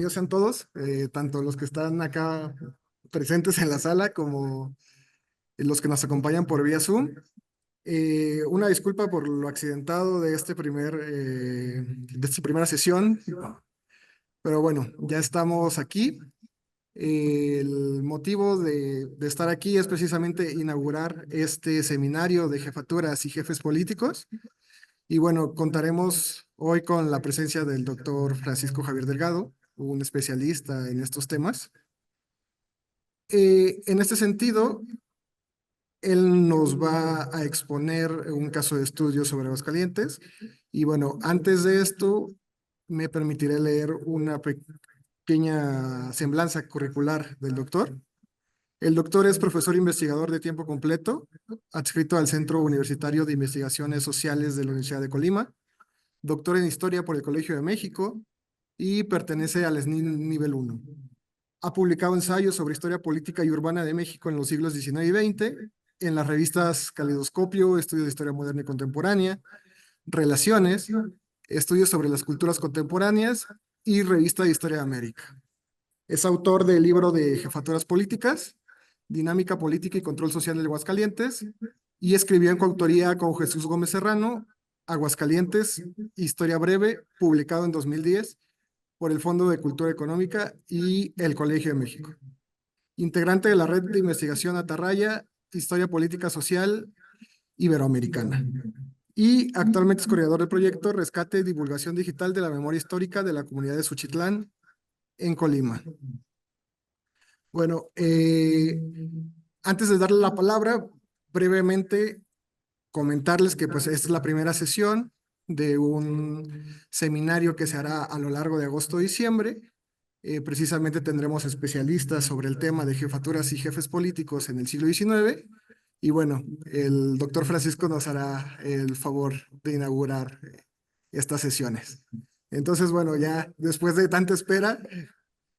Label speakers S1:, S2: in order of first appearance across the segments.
S1: bienvenidos sean todos, tanto los que están acá presentes en la sala como los que nos acompañan por vía Zoom. Una disculpa por lo accidentado de de esta primera sesión, pero bueno, ya estamos aquí. El motivo de estar aquí es precisamente inaugurar este seminario de jefaturas y jefes políticos. Y bueno, contaremos hoy con la presencia del doctor Francisco Javier Delgado, un especialista en estos temas. En este sentido, él nos va a exponer un caso de estudio sobre Aguascalientes. Y bueno, antes de esto, me permitiré leer una pequeña semblanza curricular del doctor. El doctor es profesor investigador de tiempo completo, adscrito al Centro Universitario de Investigaciones Sociales de la Universidad de Colima, doctor en Historia por el Colegio de México y pertenece al SNI Nivel 1. Ha publicado ensayos sobre historia política y urbana de México en los siglos XIX y XX, en las revistas Caleidoscopio, Estudios de Historia Moderna y Contemporánea, Relaciones, Estudios sobre las Culturas Contemporáneas y Revista de Historia de América. Es autor del libro de Jefaturas Políticas, Dinámica Política y Control Social de Aguascalientes, y escribió en coautoría con Jesús Gómez Serrano, Aguascalientes, Historia Breve, publicado en 2010 por el Fondo de Cultura Económica y el Colegio de México. Integrante de la Red de Investigación Atarraya, Historia Política Social Iberoamericana. Y actualmente es coordinador del proyecto Rescate y Divulgación Digital de la Memoria Histórica de la Comunidad de Suchitlán, en Colima. Bueno, antes de darle la palabra, brevemente comentarles que pues esta es la primera sesión de un seminario que se hará a lo largo de agosto-diciembre. Precisamente tendremos especialistas sobre el tema de jefaturas y jefes políticos en el siglo XIX. Y bueno, el doctor Francisco nos hará el favor de inaugurar estas sesiones. Entonces, bueno, ya después de tanta espera,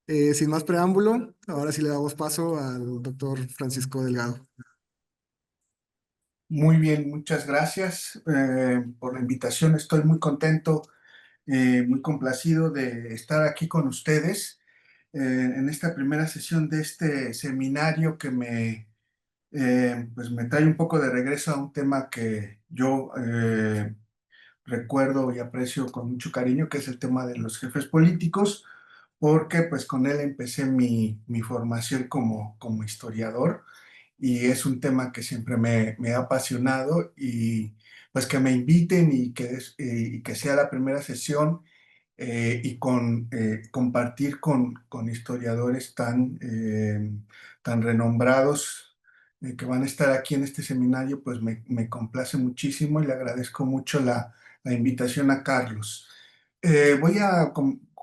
S1: sin más preámbulo, ahora sí le damos paso al doctor Francisco Delgado.
S2: Muy bien, muchas gracias por la invitación. Estoy muy contento, muy complacido de estar aquí con ustedes en esta primera sesión de este seminario que pues me trae un poco de regreso a un tema que yo recuerdo y aprecio con mucho cariño, que es el tema de los jefes políticos, porque pues con él empecé mi formación como historiador y es un tema que siempre me ha apasionado y pues que me inviten y que sea la primera sesión y compartir con historiadores tan renombrados que van a estar aquí en este seminario, pues me complace muchísimo y le agradezco mucho la invitación a Carlos.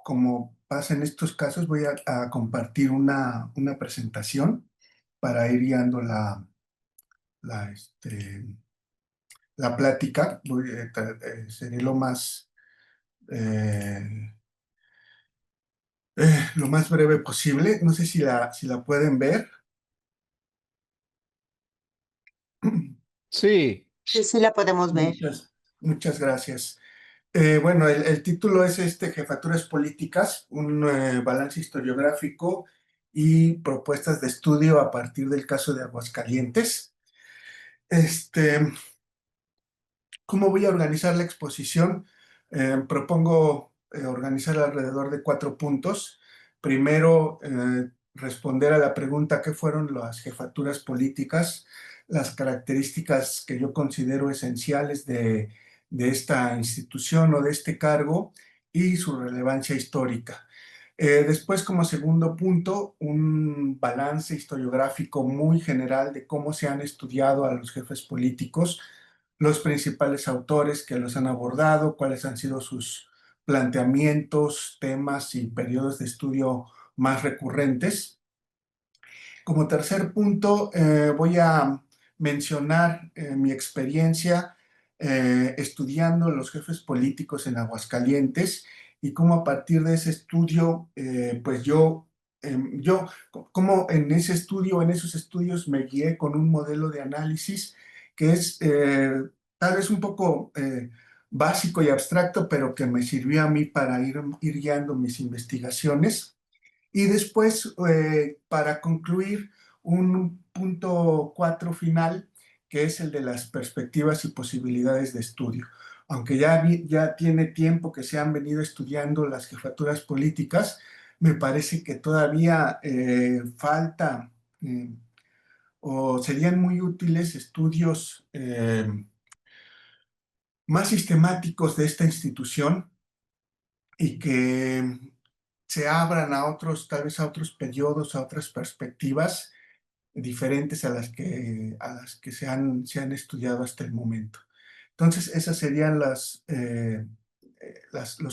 S2: Como pasa en estos casos, voy a compartir una presentación para ir guiando la, este, la plática. Seré eh, lo más breve posible. No sé si la pueden ver.
S3: Sí,
S4: Sí, sí la podemos ver.
S2: Muchas gracias. Bueno, el título es Jefaturas Políticas, un balance historiográfico y propuestas de estudio a partir del caso de Aguascalientes. ¿Cómo voy a organizar la exposición? Propongo organizar alrededor de 4 puntos. Primero, responder a la pregunta ¿qué fueron las jefaturas políticas? Las características que yo considero esenciales de esta institución o de este cargo y su relevancia histórica. Después, como segundo punto, un balance historiográfico muy general de cómo se han estudiado a los jefes políticos, los principales autores que los han abordado, cuáles han sido sus planteamientos, temas y periodos de estudio más recurrentes. Como tercer punto, voy a mencionar mi experiencia estudiando los jefes políticos en Aguascalientes y cómo a partir de ese estudio, pues cómo en esos estudios me guié con un modelo de análisis que es tal vez un poco básico y abstracto, pero que me sirvió a mí para ir guiando mis investigaciones. Y después, para concluir, un punto 4 final, que es el de las perspectivas y posibilidades de estudio. Aunque ya tiene tiempo que se han venido estudiando las jefaturas políticas, me parece que todavía falta o serían muy útiles estudios más sistemáticos de esta institución y que se abran a otros, tal vez a otros periodos, a otras perspectivas diferentes a las que se han estudiado hasta el momento. Entonces, esas serían los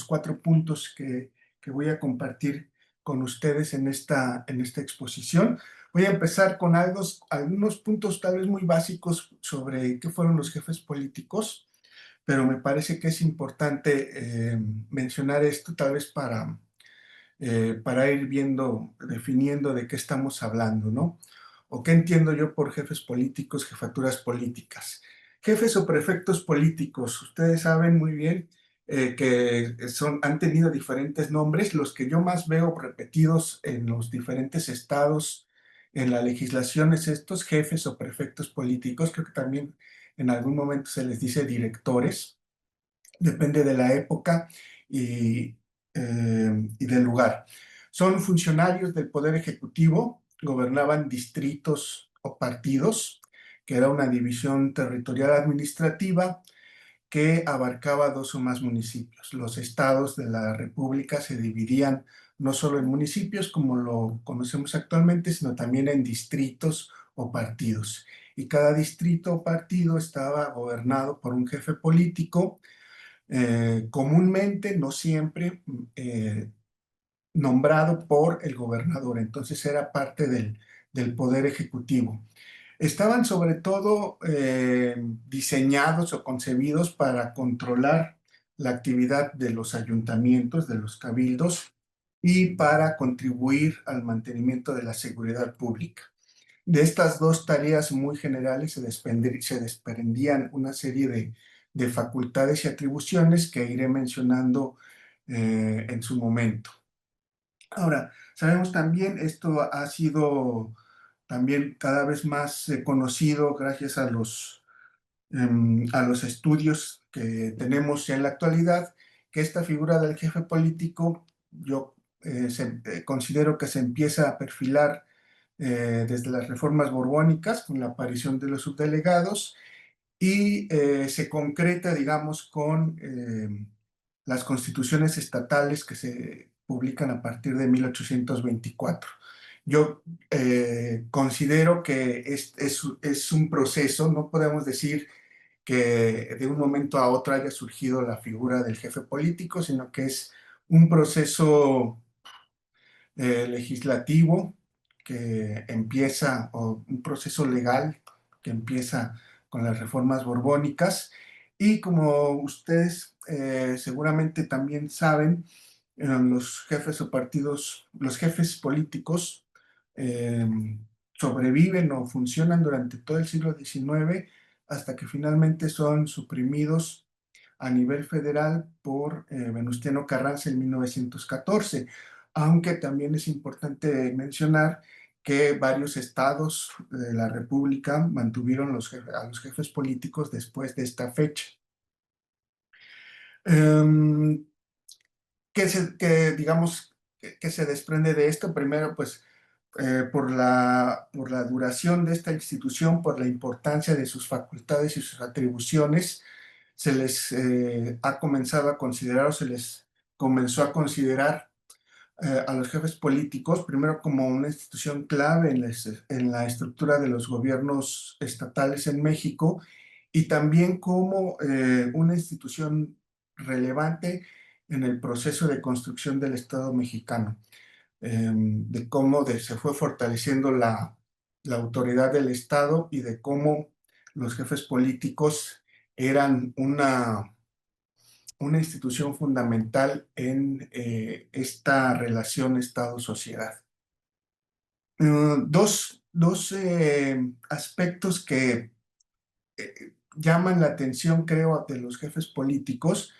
S2: 4 puntos que voy a compartir con ustedes en esta exposición. Voy a empezar con algunos puntos tal vez muy básicos sobre qué fueron los jefes políticos, pero me parece que es importante mencionar esto tal vez para ir viendo, definiendo de qué estamos hablando, ¿no? O qué entiendo yo por jefes políticos, jefaturas políticas. Jefes o prefectos políticos, ustedes saben muy bien que han tenido diferentes nombres. Los que yo más veo repetidos en los diferentes estados, en la legislación, es estos jefes o prefectos políticos. Creo que también en algún momento se les dice directores, depende de la época y, y del lugar. Son funcionarios del Poder Ejecutivo, gobernaban distritos o partidos, que era una división territorial administrativa que abarcaba 2 o más municipios. Los estados de la República se dividían no solo en municipios como lo conocemos actualmente, sino también en distritos o partidos. Y cada distrito o partido estaba gobernado por un jefe político, comúnmente, no siempre, nombrado por el gobernador. Entonces era parte del poder ejecutivo. Estaban sobre todo diseñados o concebidos para controlar la actividad de los ayuntamientos, de los cabildos, y para contribuir al mantenimiento de la seguridad pública. De estas 2 tareas muy generales se desprendían una serie de facultades y atribuciones que iré mencionando en su momento. Ahora, sabemos también, esto ha sido también cada vez más conocido gracias a los estudios que tenemos en la actualidad, que esta figura del jefe político, yo considero que se empieza a perfilar desde las reformas borbónicas con la aparición de los subdelegados y se concreta, digamos, con las constituciones estatales que se publican a partir de 1824. Yo considero que es un proceso, no podemos decir que de un momento a otro haya surgido la figura del jefe político, sino que es un proceso legislativo que empieza, o un proceso legal que empieza con las reformas borbónicas. Y como ustedes seguramente también saben, los jefes o partidos, los jefes políticos eh, sobreviven o funcionan durante todo el siglo XIX hasta que finalmente son suprimidos a nivel federal por Venustiano Carranza en 1914, aunque también es importante mencionar que varios estados de la República mantuvieron a los jefes políticos después de esta fecha. Um, digamos, que se desprende de esto? Primero, pues, por la duración de esta institución, por la importancia de sus facultades y sus atribuciones, se les ha comenzado a considerar o se les comenzó a considerar a los jefes políticos, primero como una institución clave en la estructura de los gobiernos estatales en México y también como una institución relevante en el proceso de construcción del Estado mexicano, de cómo se fue fortaleciendo la autoridad del Estado y de cómo los jefes políticos eran una institución fundamental en esta relación Estado-sociedad. Dos aspectos que llaman la atención, creo, de los jefes políticos.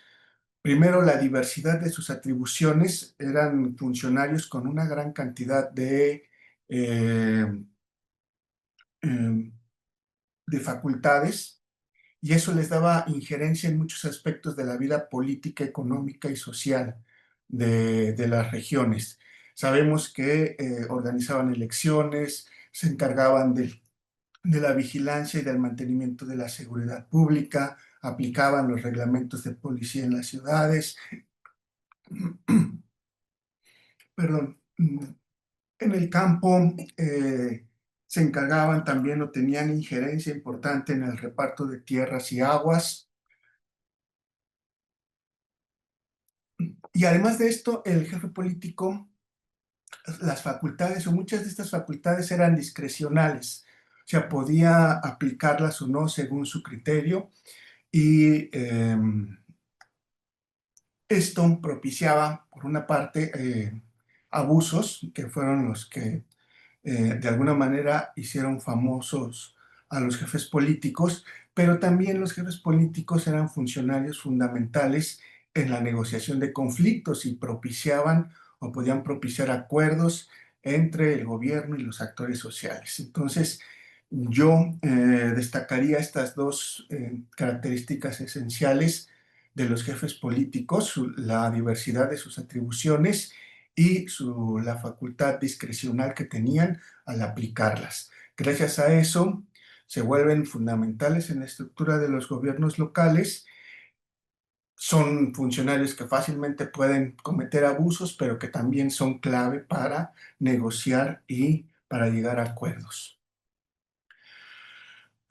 S2: Primero, la diversidad de sus atribuciones. Eran funcionarios con una gran cantidad eh, em, de facultades, y eso les daba injerencia en muchos aspectos de la vida política, económica y social de las regiones. Sabemos que organizaban elecciones, se encargaban de la vigilancia y del mantenimiento de la seguridad pública, aplicaban los reglamentos de policía en las ciudades, perdón, en el campo se encargaban también o tenían injerencia importante en el reparto de tierras y aguas. Y además de esto, el jefe político, las facultades o muchas de estas facultades eran discrecionales, o sea, podía aplicarlas o no según su criterio, y esto propiciaba, por una parte, abusos, que fueron los que de alguna manera hicieron famosos a los jefes políticos, pero también los jefes políticos eran funcionarios fundamentales en la negociación de conflictos y propiciaban o podían propiciar acuerdos entre el gobierno y los actores sociales. Entonces, yo destacaría estas dos características esenciales de los jefes políticos: la diversidad de sus atribuciones y la facultad discrecional que tenían al aplicarlas. Gracias a eso, se vuelven fundamentales en la estructura de los gobiernos locales. Son funcionarios que fácilmente pueden cometer abusos, pero que también son clave para negociar y para llegar a acuerdos.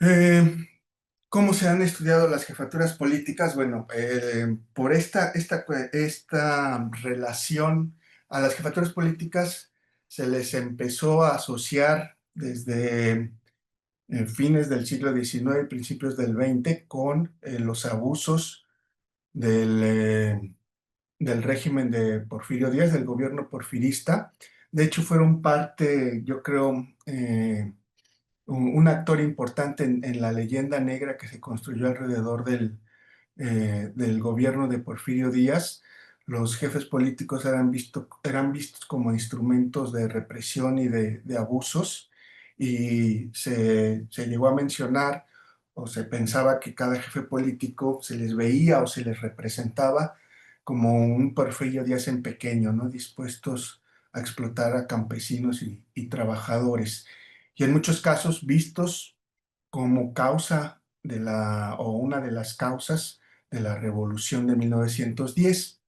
S2: Eh, ¿Cómo se han estudiado las jefaturas políticas? Bueno, por esta relación a las jefaturas políticas se les empezó a asociar desde fines del siglo XIX y principios del XX con los abusos del régimen de Porfirio Díaz, del gobierno porfirista. De hecho, fueron parte, yo creo, un actor importante en la leyenda negra que se construyó alrededor del gobierno de Porfirio Díaz. Los jefes políticos eran vistos como instrumentos de represión y de abusos, y se llegó a mencionar o se pensaba que cada jefe político se les veía o se les representaba como un Porfirio Díaz en pequeño, ¿no? Dispuestos a explotar a campesinos y trabajadores, y en muchos casos vistos como causa o una de las causas de la Revolución de 1910.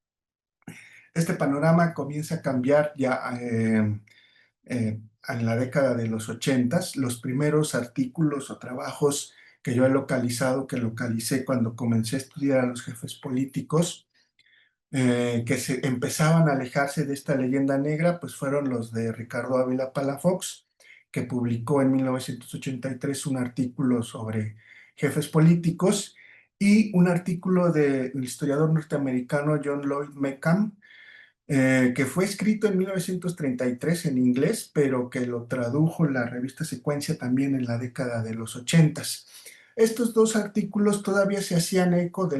S2: Este panorama comienza a cambiar ya en la década de los 80. Los primeros artículos o trabajos que yo he localizado, que localicé cuando comencé a estudiar a los jefes políticos, que se empezaban a alejarse de esta leyenda negra, pues fueron los de Ricardo Ávila Palafox, que publicó en 1983 un artículo sobre jefes políticos, y un artículo del historiador norteamericano John Lloyd Meckham, que fue escrito en 1933 en inglés, pero que lo tradujo la revista Secuencia también en la década de los 80. Estos dos artículos todavía se hacían eco de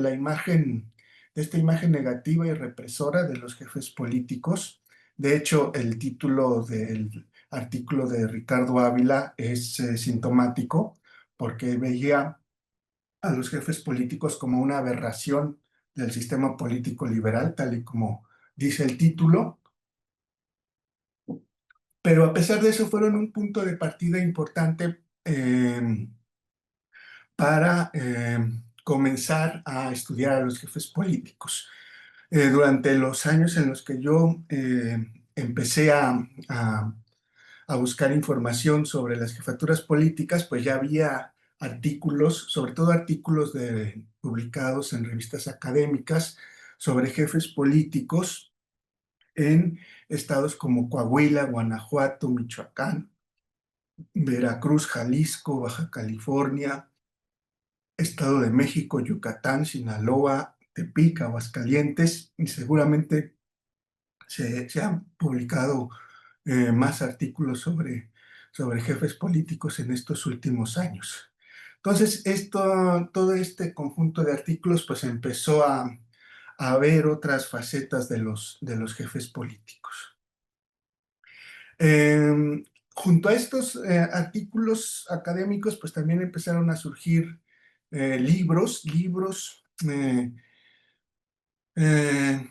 S2: esta imagen negativa y represora de los jefes políticos. De hecho, el título del artículo de Ricardo Ávila es sintomático, porque veía a los jefes políticos como una aberración del sistema político liberal, tal y como dice el título. Pero a pesar de eso, fueron un punto de partida importante para comenzar a estudiar a los jefes políticos. Durante los años en los que yo empecé a buscar información sobre las jefaturas políticas, pues ya había artículos, sobre todo artículos publicados en revistas académicas sobre jefes políticos en estados como Coahuila, Guanajuato, Michoacán, Veracruz, Jalisco, Baja California, Estado de México, Yucatán, Sinaloa, Tepic, Aguascalientes, y seguramente se han publicado más artículos sobre jefes políticos en estos últimos años. Entonces, todo este conjunto de artículos pues empezó a a ver otras facetas de los jefes políticos. Eh, Junto a estos artículos académicos, pues también empezaron a surgir libros eh, eh,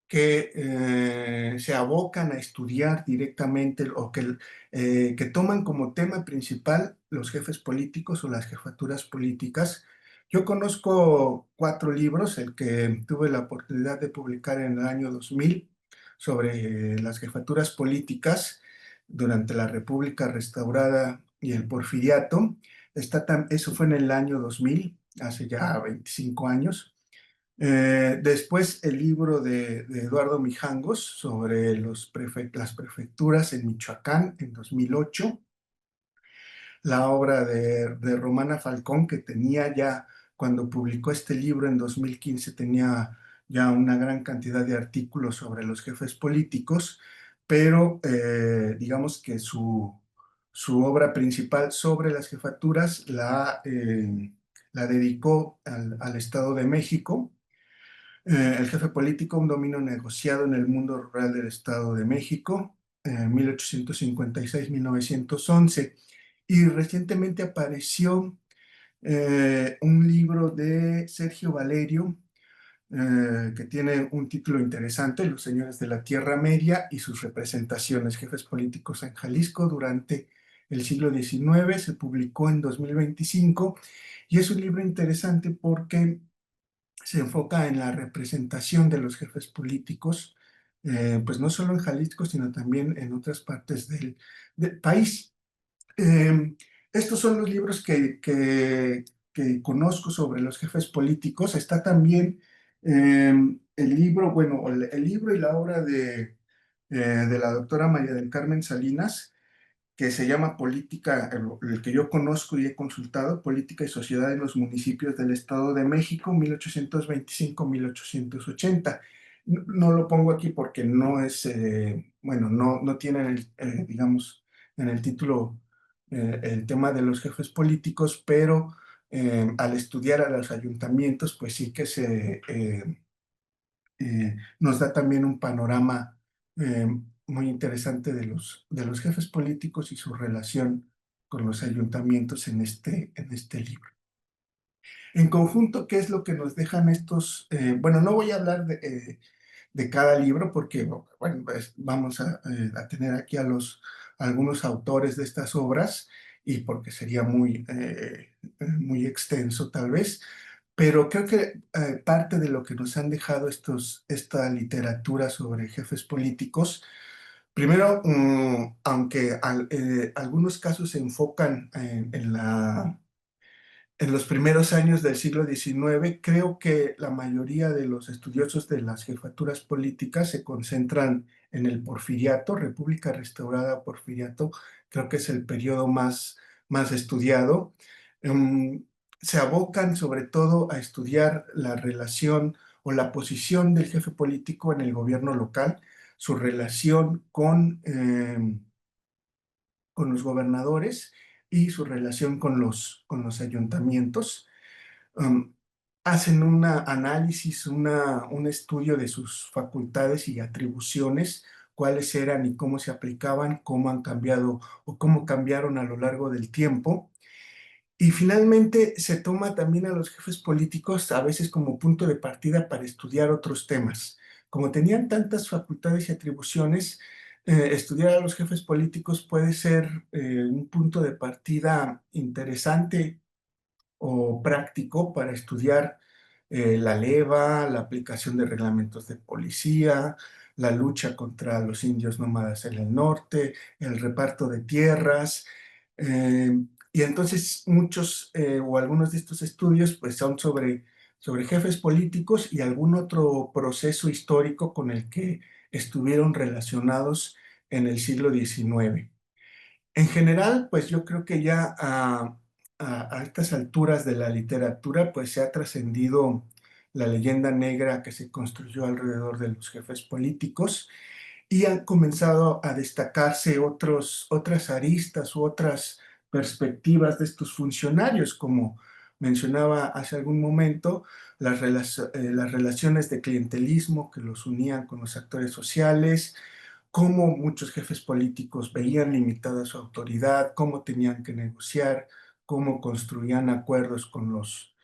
S2: que se abocan a estudiar directamente o que toman como tema principal los jefes políticos o las jefaturas políticas. Yo conozco 4 libros, el que tuve la oportunidad de publicar en el año 2000 sobre las jefaturas políticas durante la República Restaurada y el Porfiriato. Eso fue en el año 2000, hace ya 25 años. Después el libro de Eduardo Mijangos sobre las prefecturas en Michoacán en 2008. La obra de Romana Falcón, que tenía ya, cuando publicó este libro en 2015, tenía ya una gran cantidad de artículos sobre los jefes políticos, pero digamos que su obra principal sobre las jefaturas la dedicó al Estado de México. El jefe político, un dominio negociado en el mundo rural del Estado de México, 1856-1911. Y recientemente apareció un libro de Sergio Valerio, que tiene un título interesante, Los Señores de la Tierra Media y sus representaciones, jefes políticos en Jalisco durante el siglo XIX. Se publicó en 2025 y es un libro interesante porque se enfoca en la representación de los jefes políticos, pues no solo en Jalisco, sino también en otras partes del país. Eh, Estos son los libros que conozco sobre los jefes políticos. Está también el libro, bueno, el libro y la obra de la doctora María del Carmen Salinas, que se llama Política, el que yo conozco y he consultado, Política y Sociedad en los Municipios del Estado de México, 1825-1880. No lo pongo aquí porque no es, bueno, no tiene, digamos, en el título el tema de los jefes políticos, pero al estudiar a los ayuntamientos, pues sí que nos da también un panorama eh, muy interesante de los jefes políticos y su relación con los ayuntamientos en este libro. En conjunto, ¿qué es lo que nos dejan estos? Bueno, no voy a hablar de cada libro porque, bueno, pues vamos a tener aquí a algunos autores de estas obras y porque sería muy extenso tal vez, pero creo que parte de lo que nos han dejado esta literatura sobre jefes políticos, primero, aunque algunos casos se enfocan en los primeros años del siglo XIX, creo que la mayoría de los estudiosos de las jefaturas políticas se concentran en el Porfiriato, República Restaurada, Porfiriato, creo que es el periodo más estudiado. Em, Se abocan sobre todo a estudiar la relación o la posición del jefe político en el gobierno local, su relación con los gobernadores y su relación con los ayuntamientos. Um, Hacen un análisis, un estudio de sus facultades y atribuciones, cuáles eran y cómo se aplicaban, cómo han cambiado o cómo cambiaron a lo largo del tiempo. Y finalmente se toma también a los jefes políticos a veces como punto de partida para estudiar otros temas. Como tenían tantas facultades y atribuciones, estudiar a los jefes políticos puede ser un punto de partida interesante o práctico para estudiar la leva, la aplicación de reglamentos de policía, la lucha contra los indios nómadas en el norte, el reparto de tierras. eh, y entonces muchos o algunos de estos estudios pues son sobre jefes políticos y algún otro proceso histórico con el que estuvieron relacionados en el siglo XIX. En general, pues yo creo que ya a estas alturas de la literatura, pues se ha trascendido la leyenda negra que se construyó alrededor de los jefes políticos y han comenzado a destacarse otras aristas u otras perspectivas de estos funcionarios, como mencionaba hace algún momento, las relaciones de clientelismo que los unían con los actores sociales, cómo muchos jefes políticos veían limitada su autoridad, cómo tenían que negociar, cómo construían acuerdos con los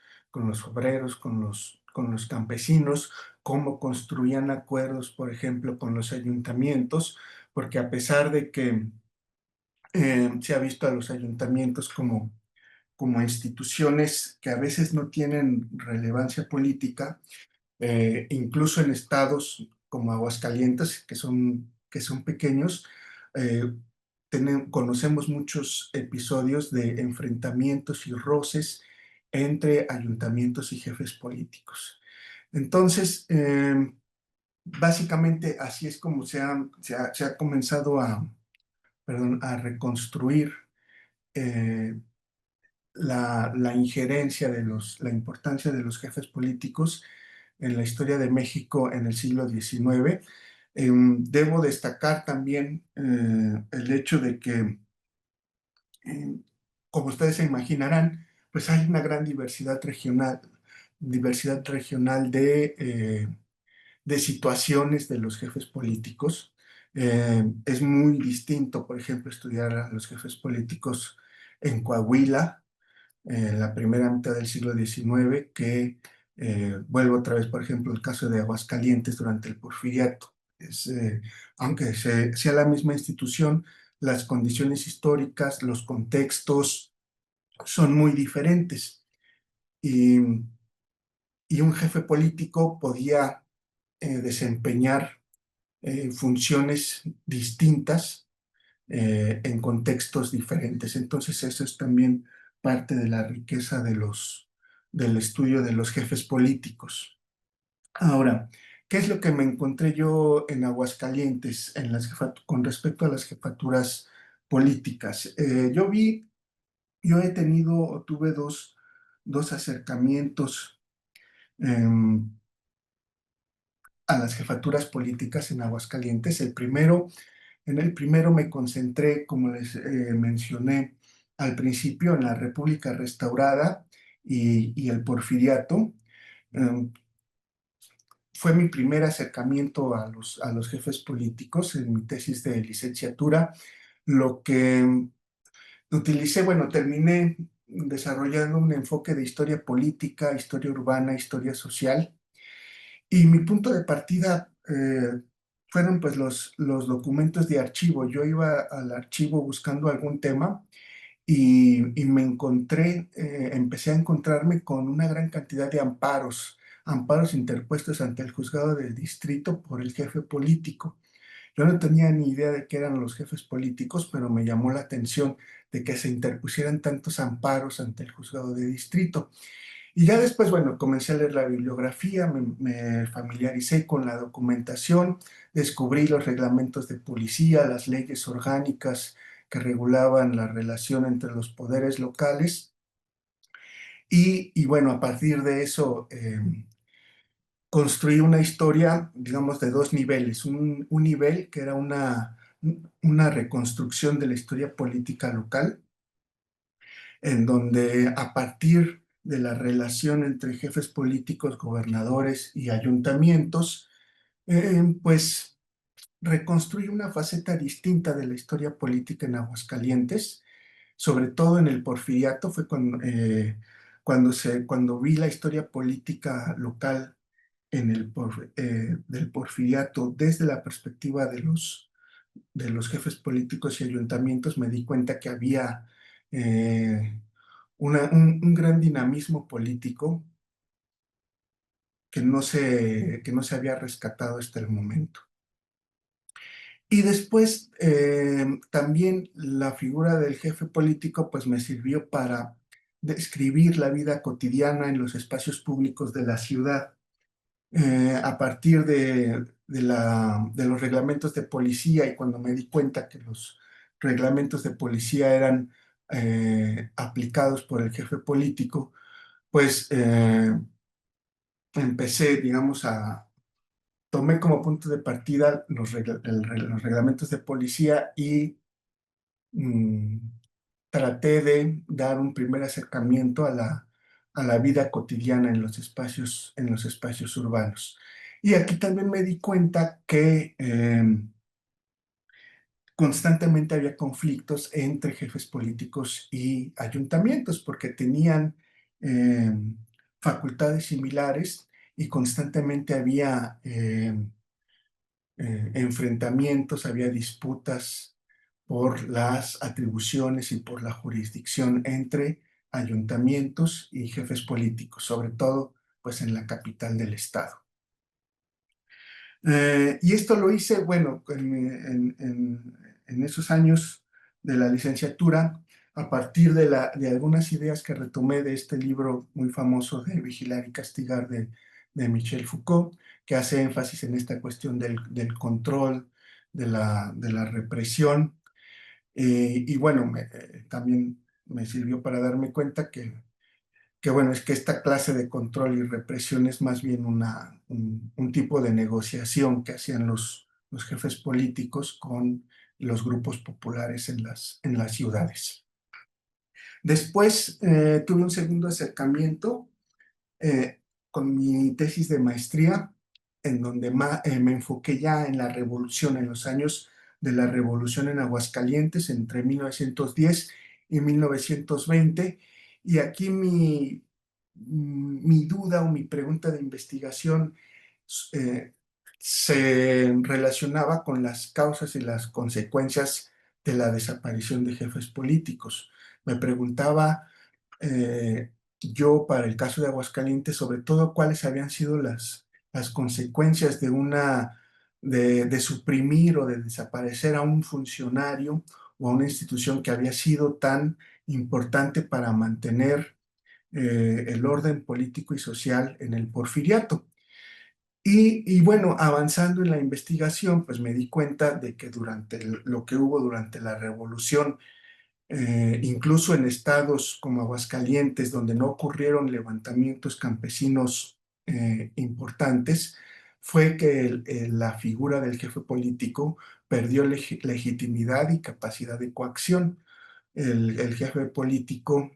S2: obreros, con los campesinos, cómo construían acuerdos, por ejemplo, con los ayuntamientos, porque a pesar de que se ha visto a los ayuntamientos como instituciones que a veces no tienen relevancia política, incluso en estados como Aguascalientes, que son pequeños, eh, conocemos muchos episodios de enfrentamientos y roces entre ayuntamientos y jefes políticos. Entonces, básicamente así es como se ha comenzado perdón, a reconstruir eh, la injerencia la importancia de los jefes políticos en la historia de México en el siglo XIX. Debo destacar también el hecho de que, eh, como ustedes se imaginarán, pues hay una gran diversidad regional de situaciones de los jefes políticos. Es muy distinto, por ejemplo, estudiar a los jefes políticos en Coahuila, en la primera mitad del siglo XIX, que vuelvo otra vez, por ejemplo, el caso de Aguascalientes durante el Porfiriato. Aunque sea la misma institución, las condiciones históricas, los contextos son muy diferentes. Y, y un jefe político podía desempeñar funciones distintas en contextos diferentes. Entonces, eso es también parte de la riqueza del estudio de los jefes políticos. Ahora, ¿qué es lo que me encontré yo en Aguascalientes con respecto a las jefaturas políticas? Yo he tenido o tuve dos acercamientos em, a las jefaturas políticas en Aguascalientes. En el primero me concentré, como les mencioné al principio, en la República Restaurada y el Porfiriato. Em, Fue mi primer acercamiento a a los jefes políticos en mi tesis de licenciatura. Lo que utilicé, bueno, terminé desarrollando un enfoque de historia política, historia urbana, historia social. Y mi punto de partida fueron pues los documentos de archivo. Yo iba al archivo buscando algún tema y me empecé a encontrarme con una gran cantidad de amparos interpuestos ante el juzgado del distrito por el jefe político. Yo no tenía ni idea de qué eran los jefes políticos, pero me llamó la atención de que se interpusieran tantos amparos ante el juzgado de distrito. Y ya después, bueno, comencé a leer la bibliografía, me familiaricé con la documentación, descubrí los reglamentos de policía, las leyes orgánicas que regulaban la relación entre los poderes locales. Y bueno, a partir de eso construí una historia, digamos, de dos niveles. Un nivel que era una reconstrucción de la historia política local, en donde a partir de la relación entre jefes políticos, gobernadores y ayuntamientos, pues reconstruye una faceta distinta de la historia política en Aguascalientes, sobre todo en el Porfiriato. Fue cuando vi la historia política local del Porfiriato desde la perspectiva de los jefes políticos y ayuntamientos, me di cuenta que había eh, un gran dinamismo político que no se había rescatado hasta el momento. Y después también la figura del jefe político pues me sirvió para describir la vida cotidiana en los espacios públicos de la ciudad. A partir de los reglamentos de policía, y cuando me di cuenta que los reglamentos de policía eran aplicados por el jefe político, pues empecé, digamos, tomé como punto de partida los reglamentos de policía y mm, traté de dar un primer acercamiento a a la vida cotidiana en los espacios urbanos. Y aquí también me di cuenta que constantemente había conflictos entre jefes políticos y ayuntamientos porque tenían eh, facultades similares y constantemente había enfrentamientos, había disputas por las atribuciones y por la jurisdicción entre ayuntamientos y jefes políticos, sobre todo pues en la capital del estado. Y esto lo hice, bueno, en esos años de la licenciatura, a partir de algunas ideas que retomé de este libro muy famoso de Vigilar y Castigar de Michel Foucault, que hace énfasis en esta cuestión del control, de la represión. Y bueno, también me sirvió para darme cuenta que bueno, es que esta clase de control y represión es más bien un tipo de negociación que hacían los jefes políticos con los grupos populares en las ciudades. Después tuve un segundo acercamiento eh, con mi tesis de maestría, en donde me enfoqué ya en la revolución, en los años de la revolución en Aguascalientes, entre 1910 y 1920. Y aquí mi duda o mi pregunta de investigación eh, se relacionaba con las causas y las consecuencias de la desaparición de jefes políticos. Me preguntaba yo para el caso de Aguascalientes, sobre todo cuáles habían sido las consecuencias de suprimir o de desaparecer a un funcionario o a una institución que había sido tan importante para mantener el orden político y social en el Porfiriato. Y bueno, avanzando en la investigación, pues me di cuenta de que lo que hubo durante la revolución, incluso en estados como Aguascalientes, donde no ocurrieron levantamientos campesinos importantes, fue que la figura del jefe político perdió legitimidad y capacidad de coacción. El jefe político,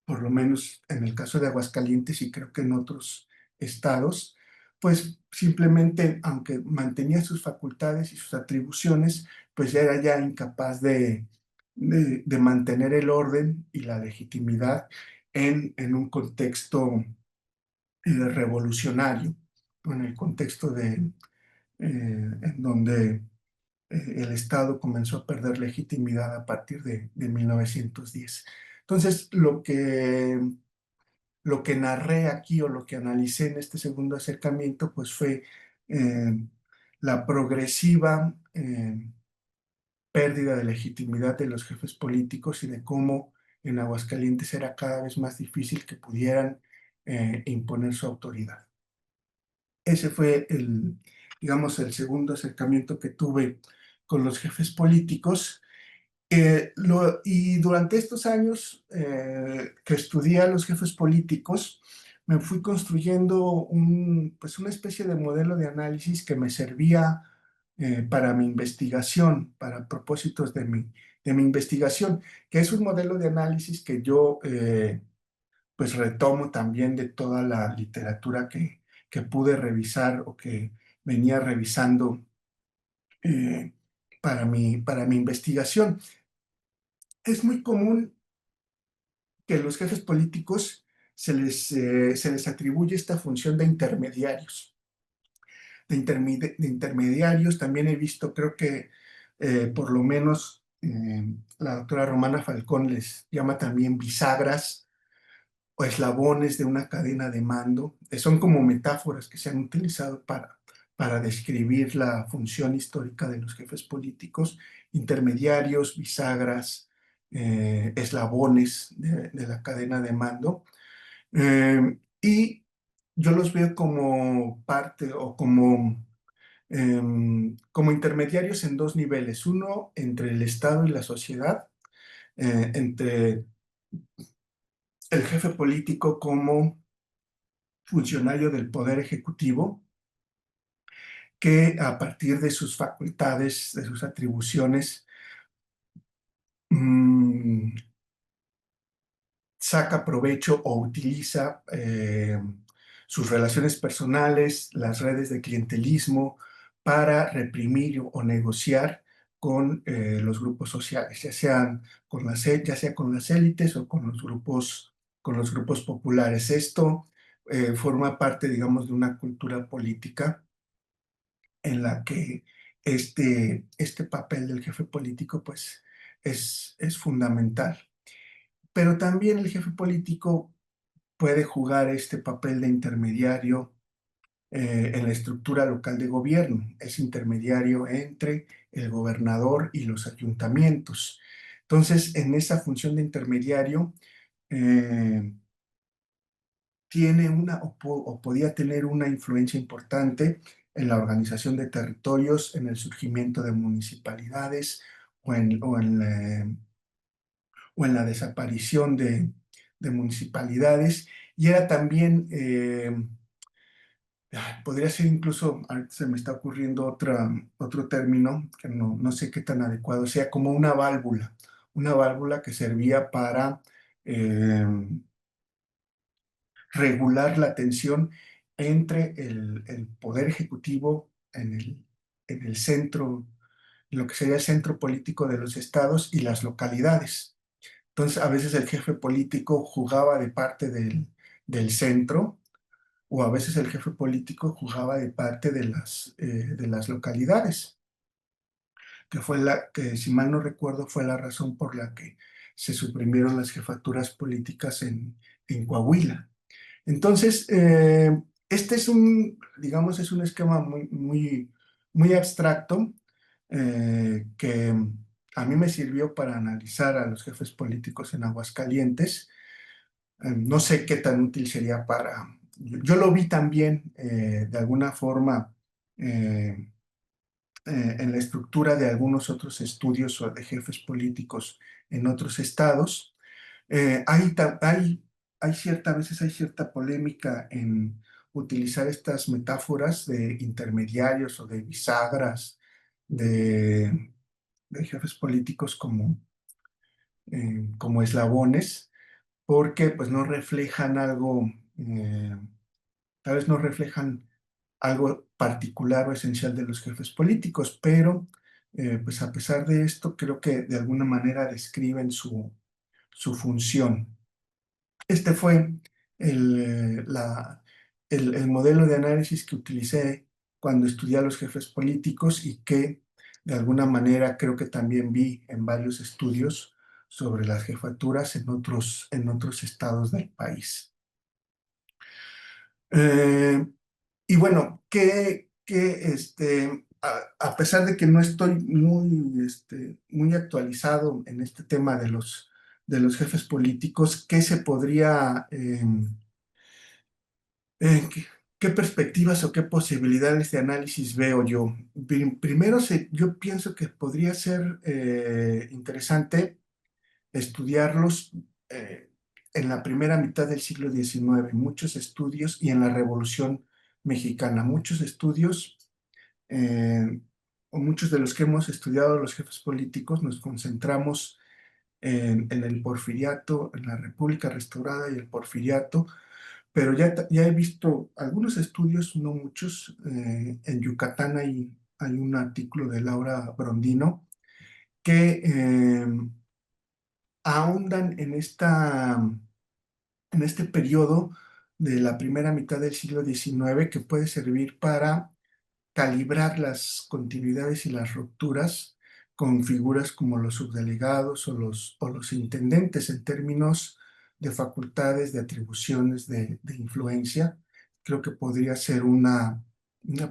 S2: por lo menos en el caso de Aguascalientes y creo que en otros estados, pues simplemente, aunque mantenía sus facultades y sus atribuciones, pues era ya incapaz de mantener el orden y la legitimidad en un contexto revolucionario, en el contexto en donde el Estado comenzó a perder legitimidad a partir de 1910. Entonces, lo que narré aquí o lo que analicé en este segundo acercamiento, pues fue eh, la progresiva pérdida de legitimidad de los jefes políticos y de cómo en Aguascalientes era cada vez más difícil que pudieran imponer su autoridad. Ese fue digamos, el segundo acercamiento que tuve con los jefes políticos. Y durante estos años que estudié a los jefes políticos, me fui construyendo pues una especie de modelo de análisis que me servía para mi investigación, para propósitos de mi investigación, que es un modelo de análisis que yo pues retomo también de toda la literatura que pude revisar o que venía revisando eh, para mi investigación. Es muy común que los jefes políticos se les atribuye esta función de intermediarios. De intermediarios también he visto, creo que por lo menos la doctora Romana Falcón les llama también bisagras o eslabones de una cadena de mando. Son como metáforas que se han utilizado para describir la función histórica de los jefes políticos, intermediarios, bisagras, eslabones de la cadena de mando. Y yo los veo como parte o como intermediarios en dos niveles. Uno, entre el Estado y la sociedad, entre el jefe político como funcionario del Poder Ejecutivo, que a partir de sus facultades, de sus atribuciones, mm, saca provecho o utiliza sus relaciones personales, las redes de clientelismo para reprimir o negociar con los grupos sociales, ya sea con las élites o con los grupos populares. Esto forma parte, digamos, de una cultura política en la que este papel del jefe político, pues, es fundamental. Pero también el jefe político puede jugar este papel de intermediario en la estructura local de gobierno. Es intermediario entre el gobernador y los ayuntamientos. Entonces, en esa función de intermediario, eh, tiene o podía tener una influencia importante en la organización de territorios, en el surgimiento de municipalidades o en la desaparición de municipalidades. Y era también, podría ser incluso, ahorita se me está ocurriendo otro término que no sé qué tan adecuado sea, como una válvula que servía para eh, regular la tensión entre el poder ejecutivo en el centro, en lo que sería el centro político de los estados y las localidades. Entonces, a veces el jefe político jugaba de parte del centro, o a veces el jefe político jugaba de parte de las localidades, que si mal no recuerdo fue la razón por la que se suprimieron las jefaturas políticas en Coahuila. Entonces, este es digamos, es un esquema muy abstracto que a mí me sirvió para analizar a los jefes políticos en Aguascalientes. No sé qué tan útil sería yo lo vi también de alguna forma eh, en la estructura de algunos otros estudios o de jefes políticos en otros estados. A veces hay cierta polémica en utilizar estas metáforas de intermediarios o de bisagras de, de jefes políticos como eslabones, porque pues no reflejan algo, eh, tal vez no reflejan algo particular o esencial de los jefes políticos, pero pues a pesar de esto, creo que de alguna manera describen su función. Este fue el modelo de análisis que utilicé cuando estudié a los jefes políticos y que de alguna manera creo que también vi en varios estudios sobre las jefaturas en otros estados del país. Eh, y bueno, a pesar de que no estoy muy actualizado en este tema de los jefes políticos, ¿qué se podría, eh, qué, qué perspectivas o qué posibilidades de análisis veo yo? Primero, yo pienso que podría ser interesante estudiarlos en la primera mitad del siglo XIX, muchos estudios, y en la Revolución Mexicana, muchos estudios, o muchos de los que hemos estudiado los jefes políticos, nos concentramos en el porfiriato, en la República Restaurada y el porfiriato, pero ya he visto algunos estudios, no muchos. En Yucatán hay un artículo de Laura Brondino que ahondan en este periodo de la primera mitad del siglo XIX, que puede servir para calibrar las continuidades y las rupturas con figuras como los subdelegados o los intendentes en términos de facultades, de atribuciones, de influencia. Creo que podría ser una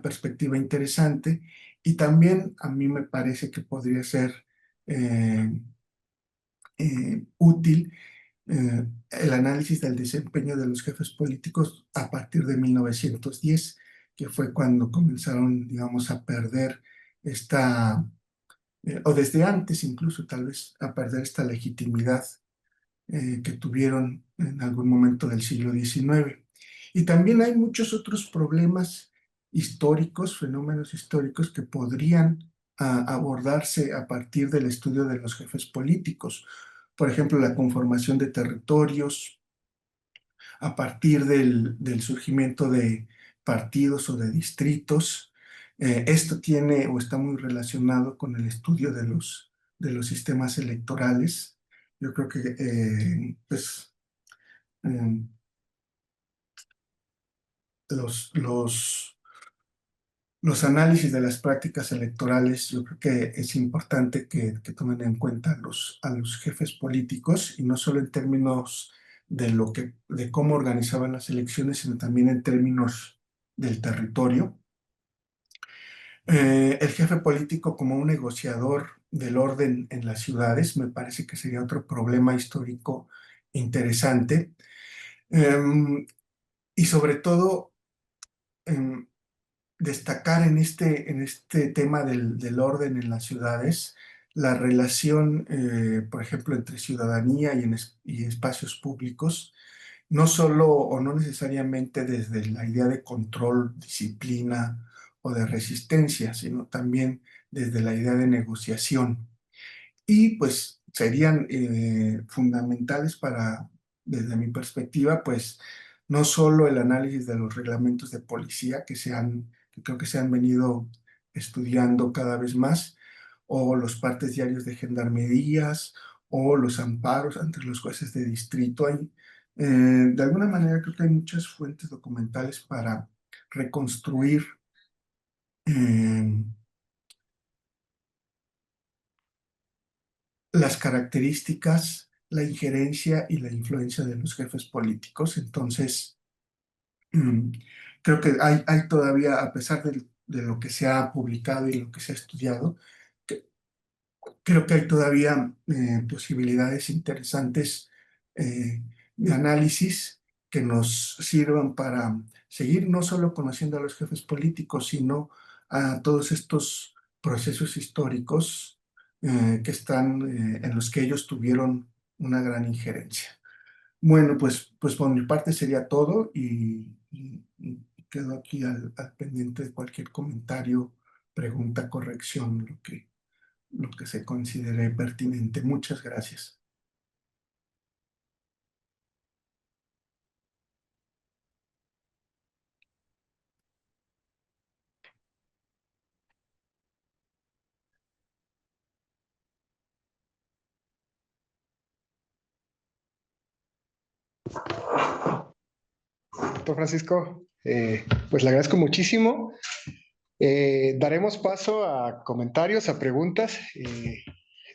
S2: perspectiva interesante, y también a mí me parece que podría ser eh, útil el análisis del desempeño de los jefes políticos a partir de 1910, que fue cuando comenzaron, digamos, a perder o desde antes incluso tal vez, a perder esta legitimidad que tuvieron en algún momento del siglo XIX. Y también hay muchos otros problemas históricos, fenómenos históricos que podrían abordarse a partir del estudio de los jefes políticos. por ejemplo, la conformación de territorios a partir del surgimiento de partidos o de distritos. Esto tiene o está muy relacionado con el estudio de los sistemas electorales. Yo creo que pues, eh, los, los, los análisis de las prácticas electorales, yo creo que es importante que tomen en cuenta a los jefes políticos, y no solo en términos de cómo organizaban las elecciones, sino también en términos del territorio. El jefe político como un negociador del orden en las ciudades me parece que sería otro problema histórico interesante. Em, y sobre todo, em, destacar en este tema del orden en las ciudades, la relación, por ejemplo, entre ciudadanía y espacios públicos, no solo o no necesariamente desde la idea de control, disciplina o de resistencia, sino también desde la idea de negociación. Y pues serían fundamentales para, desde mi perspectiva, pues no solo el análisis de los reglamentos de policía que creo que se han venido estudiando cada vez más, o los partes diarios de gendarmerías, o los amparos ante los jueces de distrito. De alguna manera creo que hay muchas fuentes documentales para reconstruir eh, las características, la injerencia y la influencia de los jefes políticos. Entonces, mm, creo que hay todavía, a pesar de lo que se ha publicado y lo que se ha estudiado, que- creo que hay todavía posibilidades interesantes de análisis que nos sirvan para seguir no solo conociendo a los jefes políticos, sino a todos estos procesos históricos en los que ellos tuvieron una gran injerencia. Bueno, pues por mi parte sería todo, y quedo aquí al pendiente de cualquier comentario, pregunta, corrección, lo que se considere pertinente. Muchas gracias.
S1: Doctor Francisco, pues le agradezco muchísimo. Daremos paso a comentarios, a preguntas.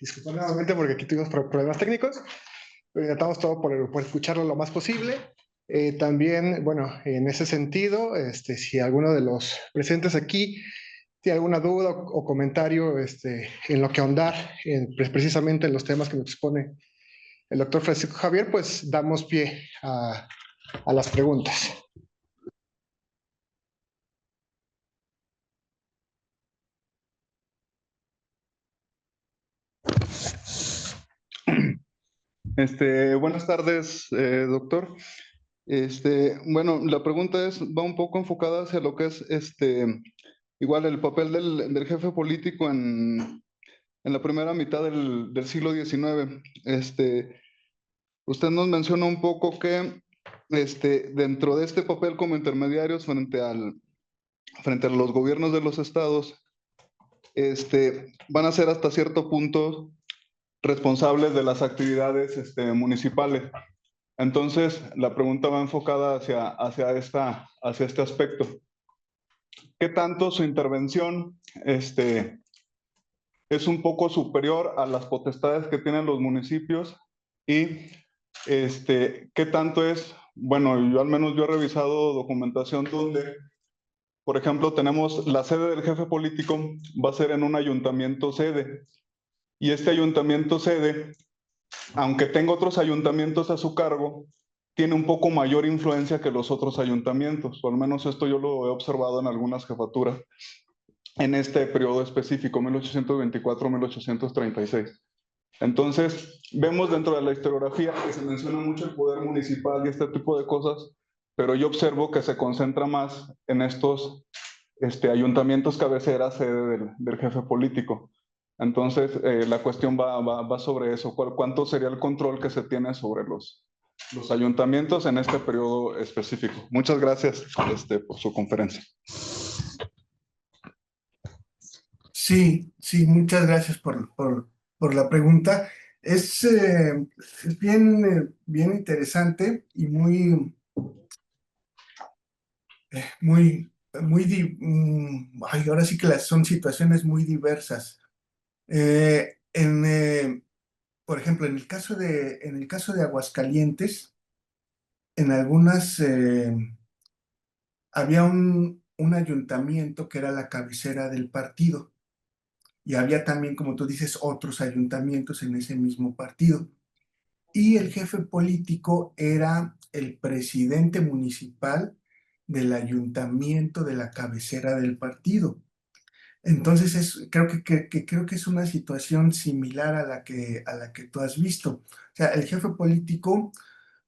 S1: Disculpa nuevamente porque aquí tuvimos problemas técnicos, pero intentamos todo por escucharlo lo más posible. También, bueno, en ese sentido, si alguno de los presentes aquí tiene alguna duda o comentario en lo que ahondar, precisamente en los temas que nos expone el doctor Francisco Javier, pues damos pie a las preguntas.
S3: Buenas tardes, doctor. Bueno, la pregunta va un poco enfocada hacia lo que es igual el papel del jefe político en la primera mitad del siglo XIX. Usted nos menciona un poco que dentro de este papel como intermediarios frente a los gobiernos de los estados, van a ser hasta cierto punto responsables de las actividades municipales. Entonces, la pregunta va enfocada hacia este aspecto. ¿Qué tanto su intervención es un poco superior a las potestades que tienen los municipios? Y ¿qué tanto es? Bueno, yo al menos he revisado documentación donde, por ejemplo, tenemos la sede del jefe político, va a ser en un ayuntamiento sede. Y este ayuntamiento sede, aunque tenga otros ayuntamientos a su cargo, tiene un poco mayor influencia que los otros ayuntamientos, o al menos esto yo lo he observado en algunas jefaturas, en este periodo específico, 1824-1836. Entonces, vemos dentro de la historiografía que se menciona mucho el poder municipal y este tipo de cosas, pero yo observo que se concentra más en estos ayuntamientos cabecera, sede del jefe político. Entonces, la cuestión va sobre eso. ¿Cuánto sería el control que se tiene sobre los ayuntamientos en este periodo específico? Muchas gracias por su conferencia.
S2: Sí, sí, muchas gracias por la pregunta. Es bien interesante y ay, ahora sí que son situaciones muy diversas. Por ejemplo, en el caso de Aguascalientes, en algunas, había un ayuntamiento que era la cabecera del partido y había también, como tú dices, otros ayuntamientos en ese mismo partido. Y el jefe político era el presidente municipal del ayuntamiento de la cabecera del partido. Entonces, creo que es una situación similar a la que tú has visto. O sea, el jefe político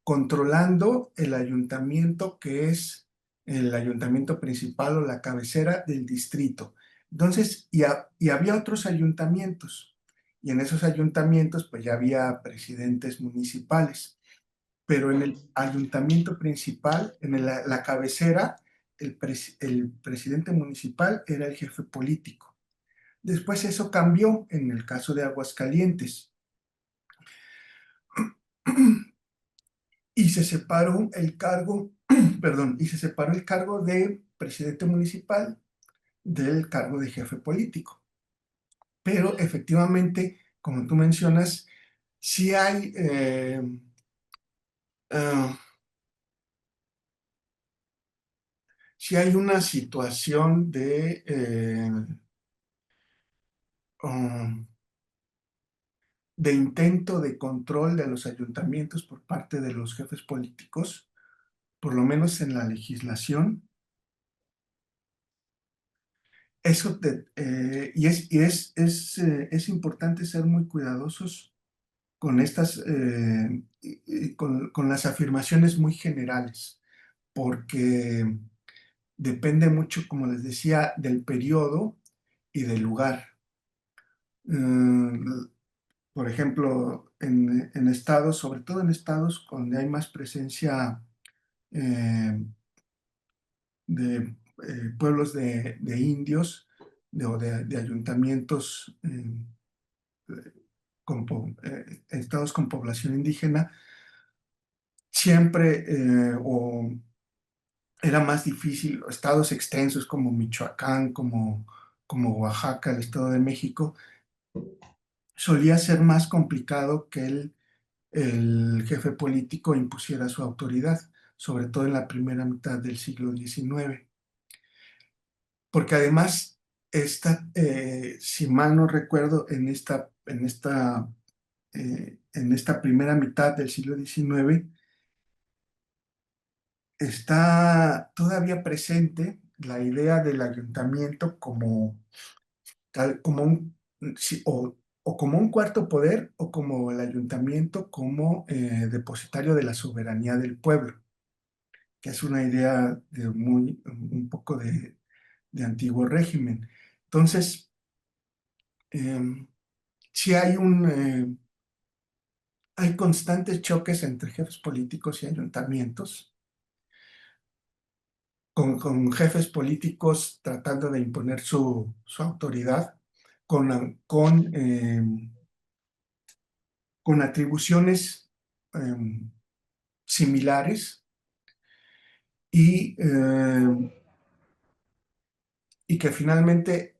S2: controlando el ayuntamiento que es el ayuntamiento principal o la cabecera del distrito. Entonces, y había otros ayuntamientos, y en esos ayuntamientos pues ya había presidentes municipales, pero en el ayuntamiento principal, la cabecera, el presidente municipal era el jefe político. Después eso cambió en el caso de Aguascalientes. Y se separó el cargo, perdón, y se separó el cargo de presidente municipal del cargo de jefe político. Pero efectivamente, como tú mencionas, sí hay, ah, sí hay una situación um, de intento de control de los ayuntamientos por parte de los jefes políticos, por lo menos en la legislación. Es importante ser muy cuidadosos con con las afirmaciones muy generales, porque depende mucho, como les decía, del periodo y del lugar. Mm, por ejemplo, en estados, sobre todo en estados donde hay más presencia eh, de pueblos de indios de ayuntamientos estados con población indígena, siempre era más difícil, estados extensos como Michoacán, como Oaxaca, el Estado de México, solía ser más complicado que el jefe político impusiera su autoridad, sobre todo en la primera mitad del siglo XIX. Porque además, si mal no recuerdo, en esta primera mitad del siglo XIX, está todavía presente la idea del ayuntamiento como sí, o como un cuarto poder o como el ayuntamiento como depositario de la soberanía del pueblo, que es una idea un poco de antiguo régimen. Entonces, sí hay constantes choques entre jefes políticos y ayuntamientos, con jefes políticos tratando de imponer su autoridad, con atribuciones similares y, y que finalmente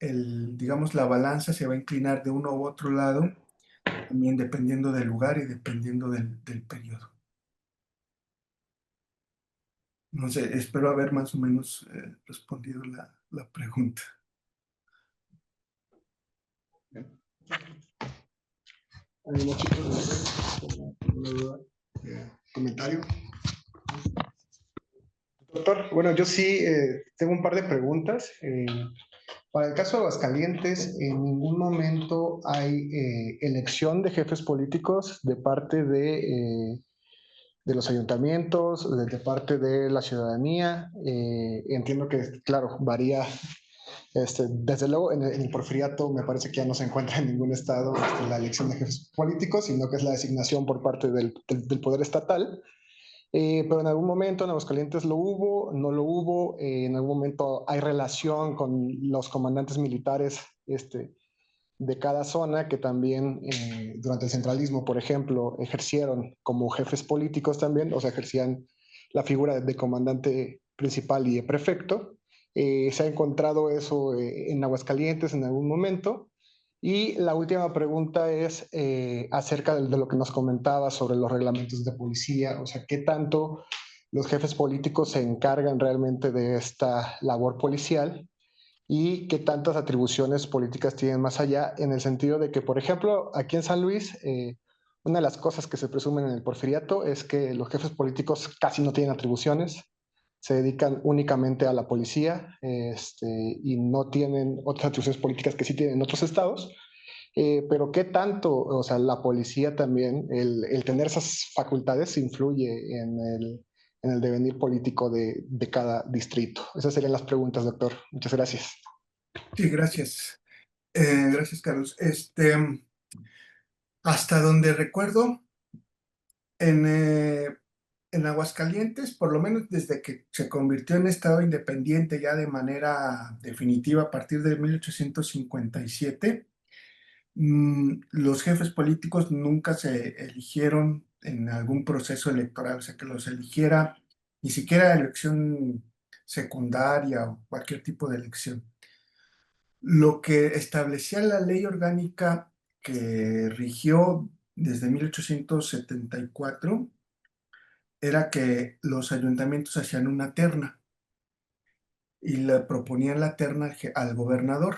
S2: digamos, la balanza se va a inclinar de uno u otro lado, también dependiendo del lugar y dependiendo del periodo. No sé, espero haber más o menos respondido la pregunta.
S4: ¿Alguna duda? ¿Comentario? Doctor, bueno, yo sí tengo un par de preguntas. Para el caso de Aguascalientes, en ningún momento hay elección de jefes políticos de parte de los ayuntamientos, de parte de la ciudadanía. Entiendo que, claro, varía Desde luego, en el porfiriato me parece que ya no se encuentra en ningún estado la elección de jefes políticos, sino que es la designación por parte del poder estatal. Pero en algún momento en Aguascalientes lo hubo, no lo hubo, en algún momento hay relación con los comandantes militares de cada zona que también durante el centralismo, por ejemplo, ejercieron como jefes políticos también, o sea, ejercían la figura de comandante principal y de prefecto. Se ha encontrado eso en Aguascalientes en algún momento. Y la última pregunta es acerca de lo que nos comentaba sobre los reglamentos de policía, o sea, qué tanto los jefes políticos se encargan realmente de esta labor policial y qué tantas atribuciones políticas tienen más allá, en el sentido de que, por ejemplo, aquí en San Luis, una de las cosas que se presumen en el porfiriato es que los jefes políticos casi no tienen atribuciones, se dedican únicamente a la policía y no tienen otras atribuciones políticas que sí tienen en otros estados. Pero qué tanto, o sea, la policía también, el tener esas facultades influye en el devenir político de cada distrito. Esas serían las preguntas, doctor. Muchas gracias.
S2: Sí, gracias. Gracias, Carlos. Hasta donde recuerdo, en, en Aguascalientes, por lo menos desde que se convirtió en estado independiente ya de manera definitiva a partir de 1857, los jefes políticos nunca se eligieron en algún proceso electoral, o sea, que los eligiera ni siquiera elección secundaria o cualquier tipo de elección. Lo que establecía la ley orgánica que rigió desde 1874 era que los ayuntamientos hacían una terna y le proponían la terna al gobernador.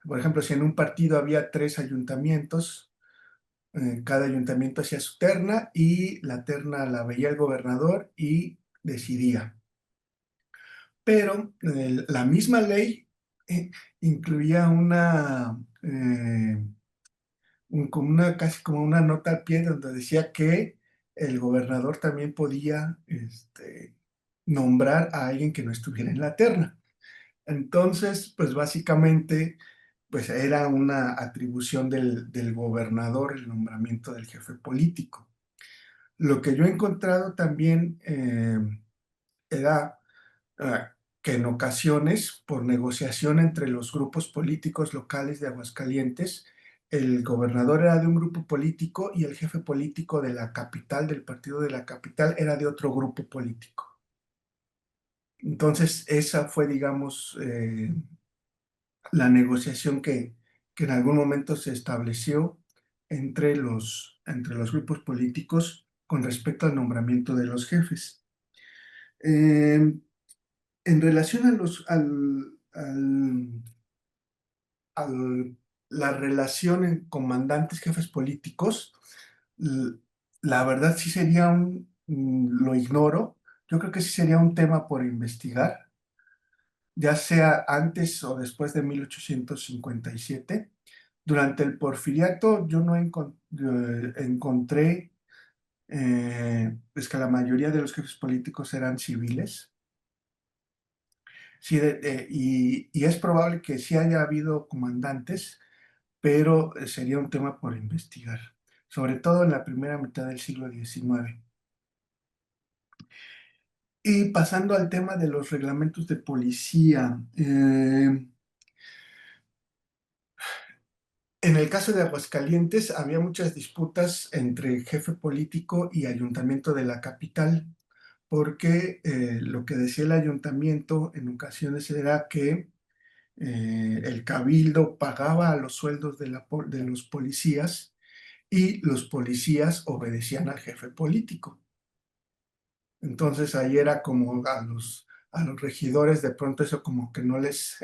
S2: Por ejemplo, si en un partido había 3 ayuntamientos, cada ayuntamiento hacía su terna y la terna la veía el gobernador y decidía. Pero la misma ley eh, incluía casi como una nota al pie donde decía que el gobernador también podía nombrar a alguien que no estuviera en la terna. Entonces, pues básicamente, pues era una atribución del gobernador el nombramiento del jefe político. Lo que yo he encontrado también era que en ocasiones, por negociación entre los grupos políticos locales de Aguascalientes, el gobernador era de un grupo político y el jefe político de la capital, del partido de la capital, era de otro grupo político. Entonces, esa fue, digamos, la negociación que en algún momento se estableció entre los grupos políticos con respecto al nombramiento de los jefes. En relación al- la relación en comandantes, jefes políticos, l- la verdad sí sería lo ignoro, yo creo que sí sería un tema por investigar, ya sea antes o después de 1857. Durante el porfiriato yo no encontré pues que la mayoría de los jefes políticos eran civiles. Sí, y es probable que sí haya habido comandantes, pero sería un tema por investigar, sobre todo en la primera mitad del siglo XIX. Y pasando al tema de los reglamentos de policía, en el caso de Aguascalientes había muchas disputas entre jefe político y ayuntamiento de la capital, porque lo que decía el ayuntamiento en ocasiones era que el cabildo pagaba a los sueldos de los policías y los policías obedecían al jefe político. Entonces ahí era como a los regidores de pronto eso como que no les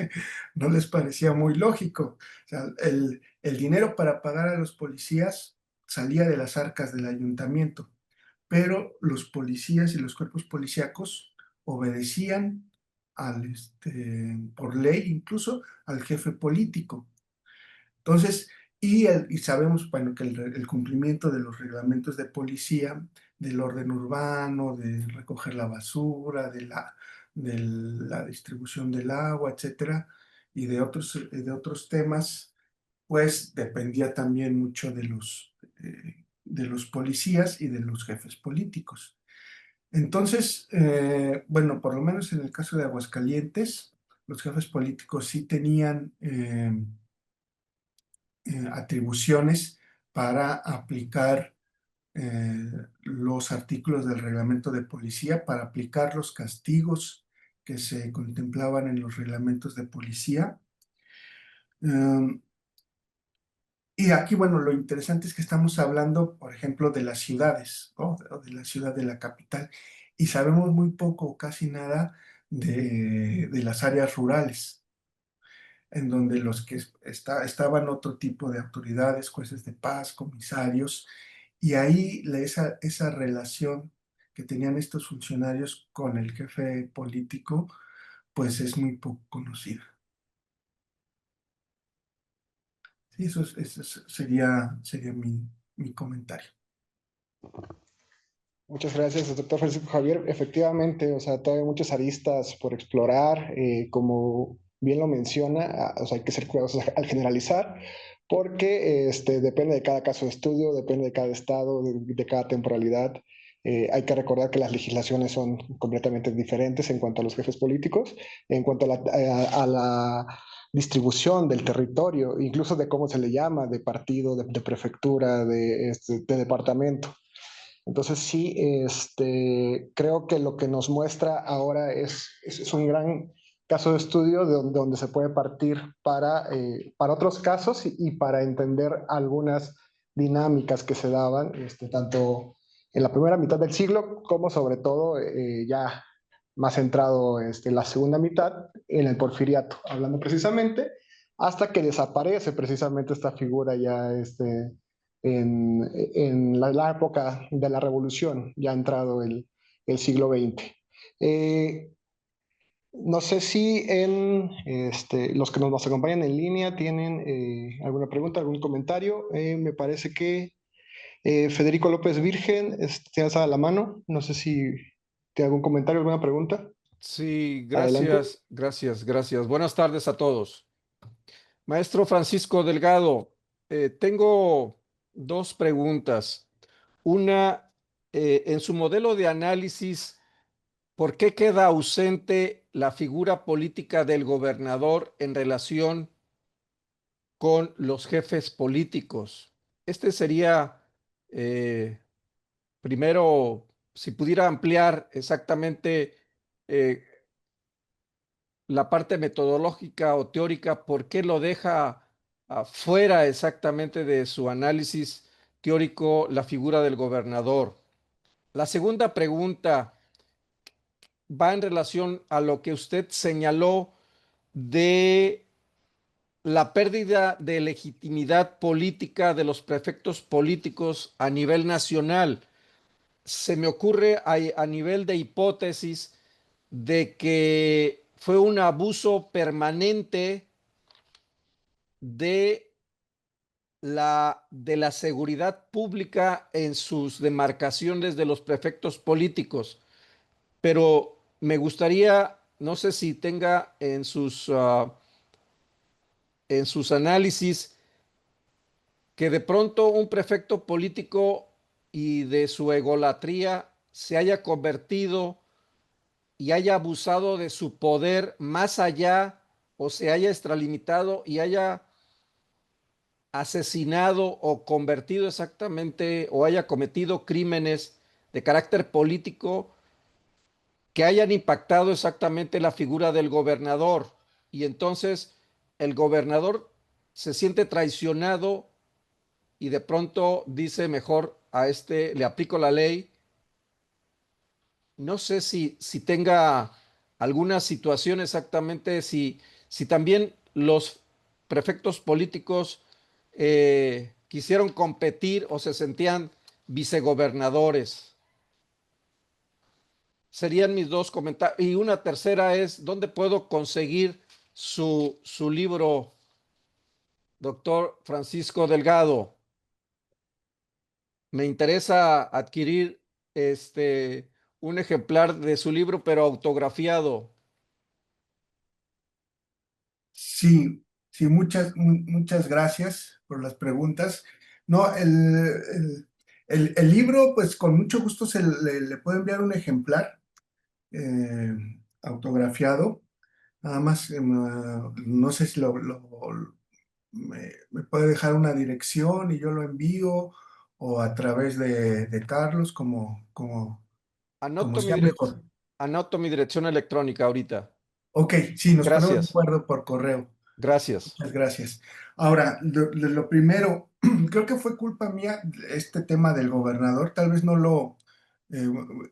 S2: parecía muy lógico. O sea, el dinero para pagar a los policías salía de las arcas del ayuntamiento, pero los policías y los cuerpos policíacos obedecían por ley incluso al jefe político. Entonces, y sabemos, bueno, que el cumplimiento de los reglamentos de policía, del orden urbano, de recoger la basura, de la distribución del agua, etcétera, y de otros temas, pues dependía también mucho de los policías y de los jefes políticos. Entonces, bueno, por lo menos en el caso de Aguascalientes, los jefes políticos sí tenían atribuciones para aplicar los artículos del reglamento de policía, para aplicar los castigos que se contemplaban en los reglamentos de policía. Y aquí, bueno, lo interesante es que estamos hablando, por ejemplo, de las ciudades, ¿no? O de la ciudad de la capital, y sabemos muy poco o casi nada de las áreas rurales, en donde los que estaban otro tipo de autoridades, jueces de paz, comisarios, y ahí esa relación que tenían estos funcionarios con el jefe político, pues es muy poco conocida. Sí, sería mi comentario.
S4: Muchas gracias, doctor Francisco Javier. Efectivamente, o sea, todavía hay muchas aristas por explorar, como bien lo menciona, o sea, hay que ser cuidadosos al generalizar, porque depende de cada caso de estudio, depende de cada estado, de cada temporalidad. Hay que recordar que las legislaciones son completamente diferentes en cuanto a los jefes políticos, en cuanto a la distribución del territorio, incluso de cómo se le llama, de partido, de prefectura, de departamento. Entonces sí, creo que lo que nos muestra ahora es un gran caso de estudio donde se puede partir para otros casos y para entender algunas dinámicas que se daban, tanto en la primera mitad del siglo como sobre todo ya más centrado en la segunda mitad, en el porfiriato, hablando precisamente, hasta que desaparece precisamente esta figura ya en la época de la revolución, ya ha entrado el siglo XX. No sé si los que nos acompañan en línea tienen alguna pregunta, algún comentario. Me parece que Federico López Virgen tiene alzada la mano. No sé si tiene algún comentario, alguna pregunta.
S5: Sí,
S4: Adelante.
S5: gracias. Buenas tardes a todos. Maestro Francisco Delgado, tengo dos preguntas. Una, en su modelo de análisis, ¿por qué queda ausente la figura política del gobernador en relación con los jefes políticos? Este sería, primero, si pudiera ampliar exactamente eh, la parte metodológica o teórica, ¿por qué lo deja fuera exactamente de su análisis teórico la figura del gobernador? La segunda pregunta va en relación a lo que usted señaló de la pérdida de legitimidad política de los prefectos políticos a nivel nacional. Se me ocurre a nivel de hipótesis de que fue un abuso permanente de la seguridad pública en sus demarcaciones de los prefectos políticos. Pero me gustaría, no sé si tenga en sus análisis, que de pronto un prefecto político y de su egolatría se haya convertido y haya abusado de su poder más allá o se haya extralimitado y haya asesinado o convertido exactamente o haya cometido crímenes de carácter político que hayan impactado exactamente la figura del gobernador. Y entonces el gobernador se siente traicionado y de pronto dice, mejor a este le aplico la ley. No sé si tenga alguna situación exactamente, si también los prefectos políticos quisieron competir o se sentían vicegobernadores. Serían mis dos comentarios. Y una tercera es, ¿dónde puedo conseguir su libro, doctor Francisco Delgado? Me interesa adquirir un ejemplar de su libro, pero autografiado.
S2: Sí, sí, muchas gracias por las preguntas. No, el libro, pues con mucho gusto le puedo enviar un ejemplar eh, autografiado. Nada más, no sé si me puede dejar una dirección y yo lo envío o a través de Carlos, como
S5: Anoto mi
S2: sea mejor.
S5: anoto mi dirección electrónica ahorita.
S2: Ok, sí, nos ponemos de
S5: Gracias,
S2: acuerdo por correo.
S5: gracias.
S2: Muchas gracias. Ahora, lo primero, creo que fue culpa mía este tema del gobernador. Tal vez no eh,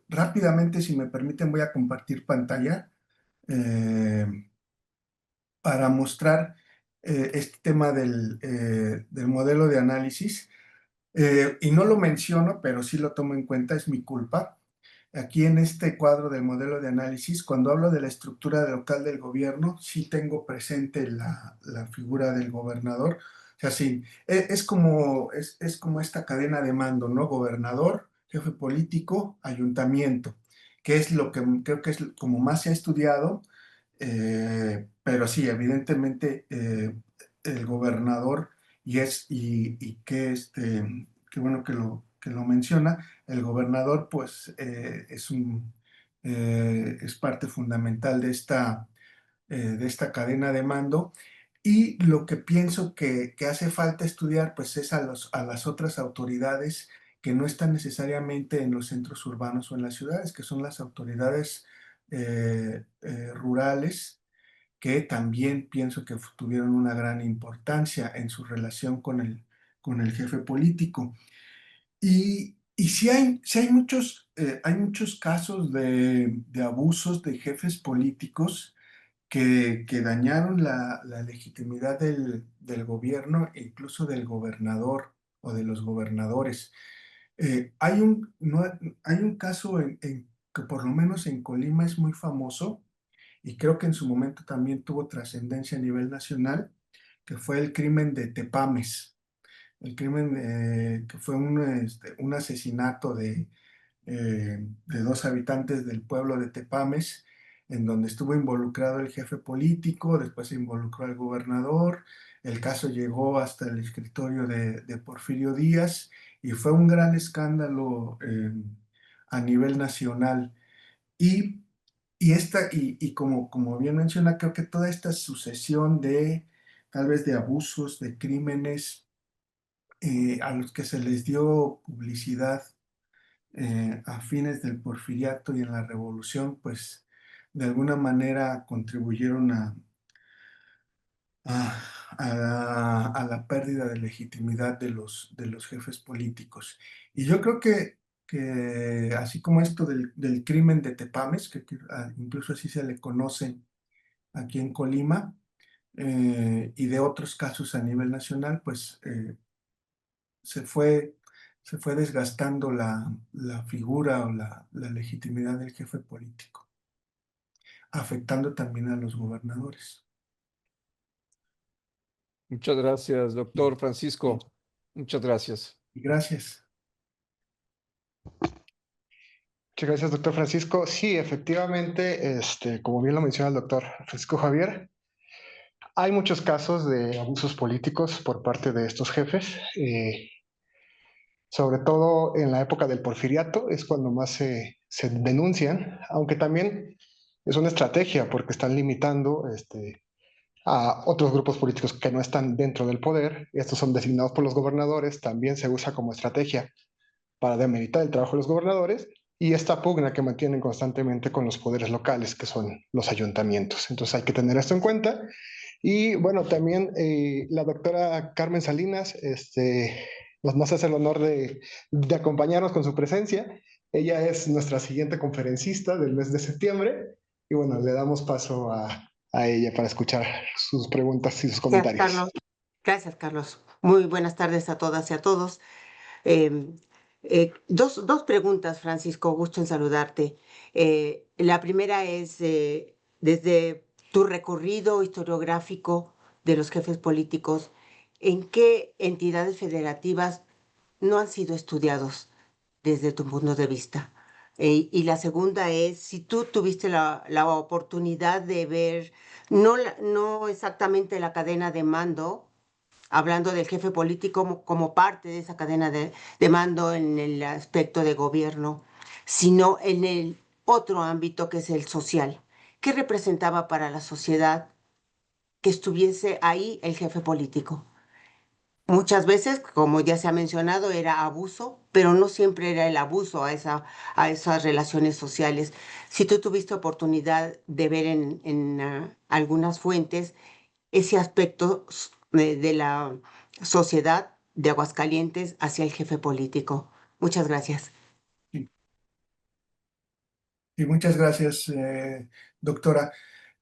S2: rápidamente, si me permiten, voy a compartir pantalla eh, para mostrar este tema del modelo de análisis. Y no lo menciono, pero sí lo tomo en cuenta, es mi culpa. Aquí en este cuadro del modelo de análisis, cuando hablo de la estructura local del gobierno, sí tengo presente la figura del gobernador. O sea, sí, es como esta cadena de mando, ¿no? Gobernador, jefe político, ayuntamiento, que es lo que creo que es como más se ha estudiado, pero sí, evidentemente el gobernador, y que qué bueno que lo menciona, el gobernador, pues, es parte fundamental de esta cadena de mando. Y lo que pienso que hace falta estudiar, pues, es a las otras autoridades que no están necesariamente en los centros urbanos o en las ciudades, que son las autoridades rurales, que también pienso que tuvieron una gran importancia en su relación con el jefe político. Y hay muchos casos de abusos de jefes políticos que dañaron la legitimidad del gobierno e incluso del gobernador o de los gobernadores. No, hay un caso que por lo menos en Colima es muy famoso y creo que en su momento también tuvo trascendencia a nivel nacional, que fue el crimen de Tepames. El crimen que fue un asesinato de dos habitantes del pueblo de Tepames, en donde estuvo involucrado el jefe político, después se involucró el gobernador, el caso llegó hasta el escritorio de Porfirio Díaz y fue un gran escándalo a nivel nacional. Y, y como bien menciona, creo que toda esta sucesión de tal vez de abusos, de crímenes, a los que se les dio publicidad a fines del Porfiriato y en la Revolución, pues de alguna manera contribuyeron a la pérdida de legitimidad de los jefes políticos. Y yo creo que así como esto del crimen de Tepames, incluso así se le conoce aquí en Colima, y de otros casos a nivel nacional, pues se fue, se fue desgastando la figura o la legitimidad del jefe político, afectando también a los gobernadores.
S5: Muchas gracias, doctor Francisco. Muchas gracias.
S2: Y gracias.
S4: Muchas gracias, doctor Francisco. Sí, efectivamente, como bien lo menciona el doctor Francisco Javier, hay muchos casos de abusos políticos por parte de estos jefes. Sobre todo en la época del porfiriato, es cuando más se denuncian, aunque también es una estrategia porque están limitando a otros grupos políticos que no están dentro del poder. Estos son designados por los gobernadores, también se usa como estrategia para demeritar el trabajo de los gobernadores y esta pugna que mantienen constantemente con los poderes locales, que son los ayuntamientos. Entonces hay que tener esto en cuenta. Y bueno, también la doctora Carmen Salinas nos hace el honor de acompañarnos con su presencia. Ella es nuestra siguiente conferencista del mes de septiembre y bueno, le damos paso a ella para escuchar sus preguntas y sus
S6: Gracias,
S4: comentarios.
S6: Carlos. Gracias, Carlos. Muy buenas tardes a todas y a todos. Eh, dos preguntas, Francisco. Gusto en saludarte. La primera es, desde tu recorrido historiográfico de los jefes políticos, ¿en qué entidades federativas no han sido estudiados desde tu punto de vista? Y la segunda es, si tú tuviste la oportunidad de ver, no exactamente la cadena de mando, hablando del jefe político como parte de esa cadena de mando en el aspecto de gobierno, sino en el otro ámbito que es el social. ¿Qué representaba para la sociedad que estuviese ahí el jefe político? Muchas veces, como ya se ha mencionado, era abuso, pero no siempre era el abuso a esas relaciones sociales. Si tú tuviste oportunidad de ver en algunas fuentes ese aspecto de la sociedad de Aguascalientes hacia el jefe político. Muchas gracias.
S2: Y muchas gracias, doctora.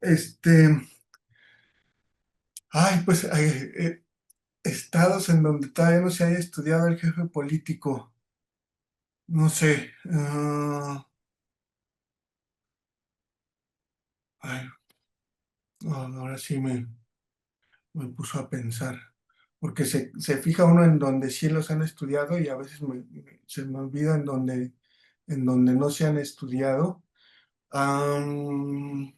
S2: Este, pues estados en donde todavía no se haya estudiado el jefe político, no sé. Ay, no, ahora sí me puso a pensar, porque se fija uno en donde sí los han estudiado y a veces se me olvida en donde no se han estudiado. Am,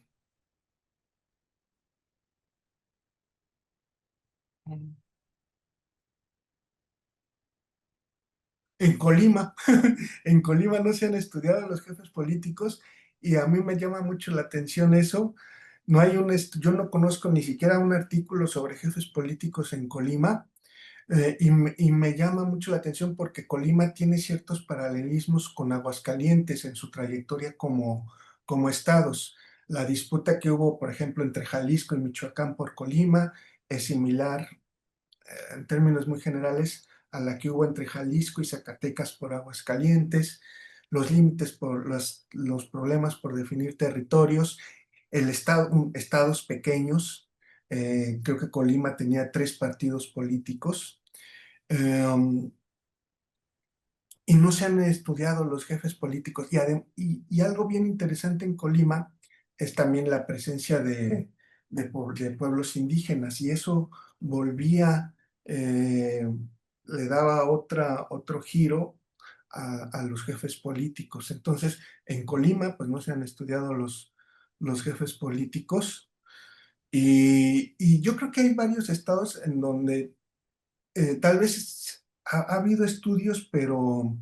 S2: en Colima, en Colima no se han estudiado los jefes políticos y a mí me llama mucho la atención eso. No hay yo no conozco ni siquiera un artículo sobre jefes políticos en Colima. Y me llama mucho la atención porque Colima tiene ciertos paralelismos con Aguascalientes en su trayectoria como estados. La disputa que hubo, por ejemplo, entre Jalisco y Michoacán por Colima es similar, en términos muy generales, a la que hubo entre Jalisco y Zacatecas por Aguascalientes, los límites por los problemas por definir territorios, estados pequeños. Creo que Colima tenía 3 partidos políticos. Um, y no se han estudiado los jefes políticos. Y algo bien interesante en Colima es también la presencia de pueblos indígenas, y eso volvía, le daba otro giro a los jefes políticos. Entonces, en Colima, pues no se han estudiado los jefes políticos. Y yo creo que hay varios estados en donde tal vez ha habido estudios, pero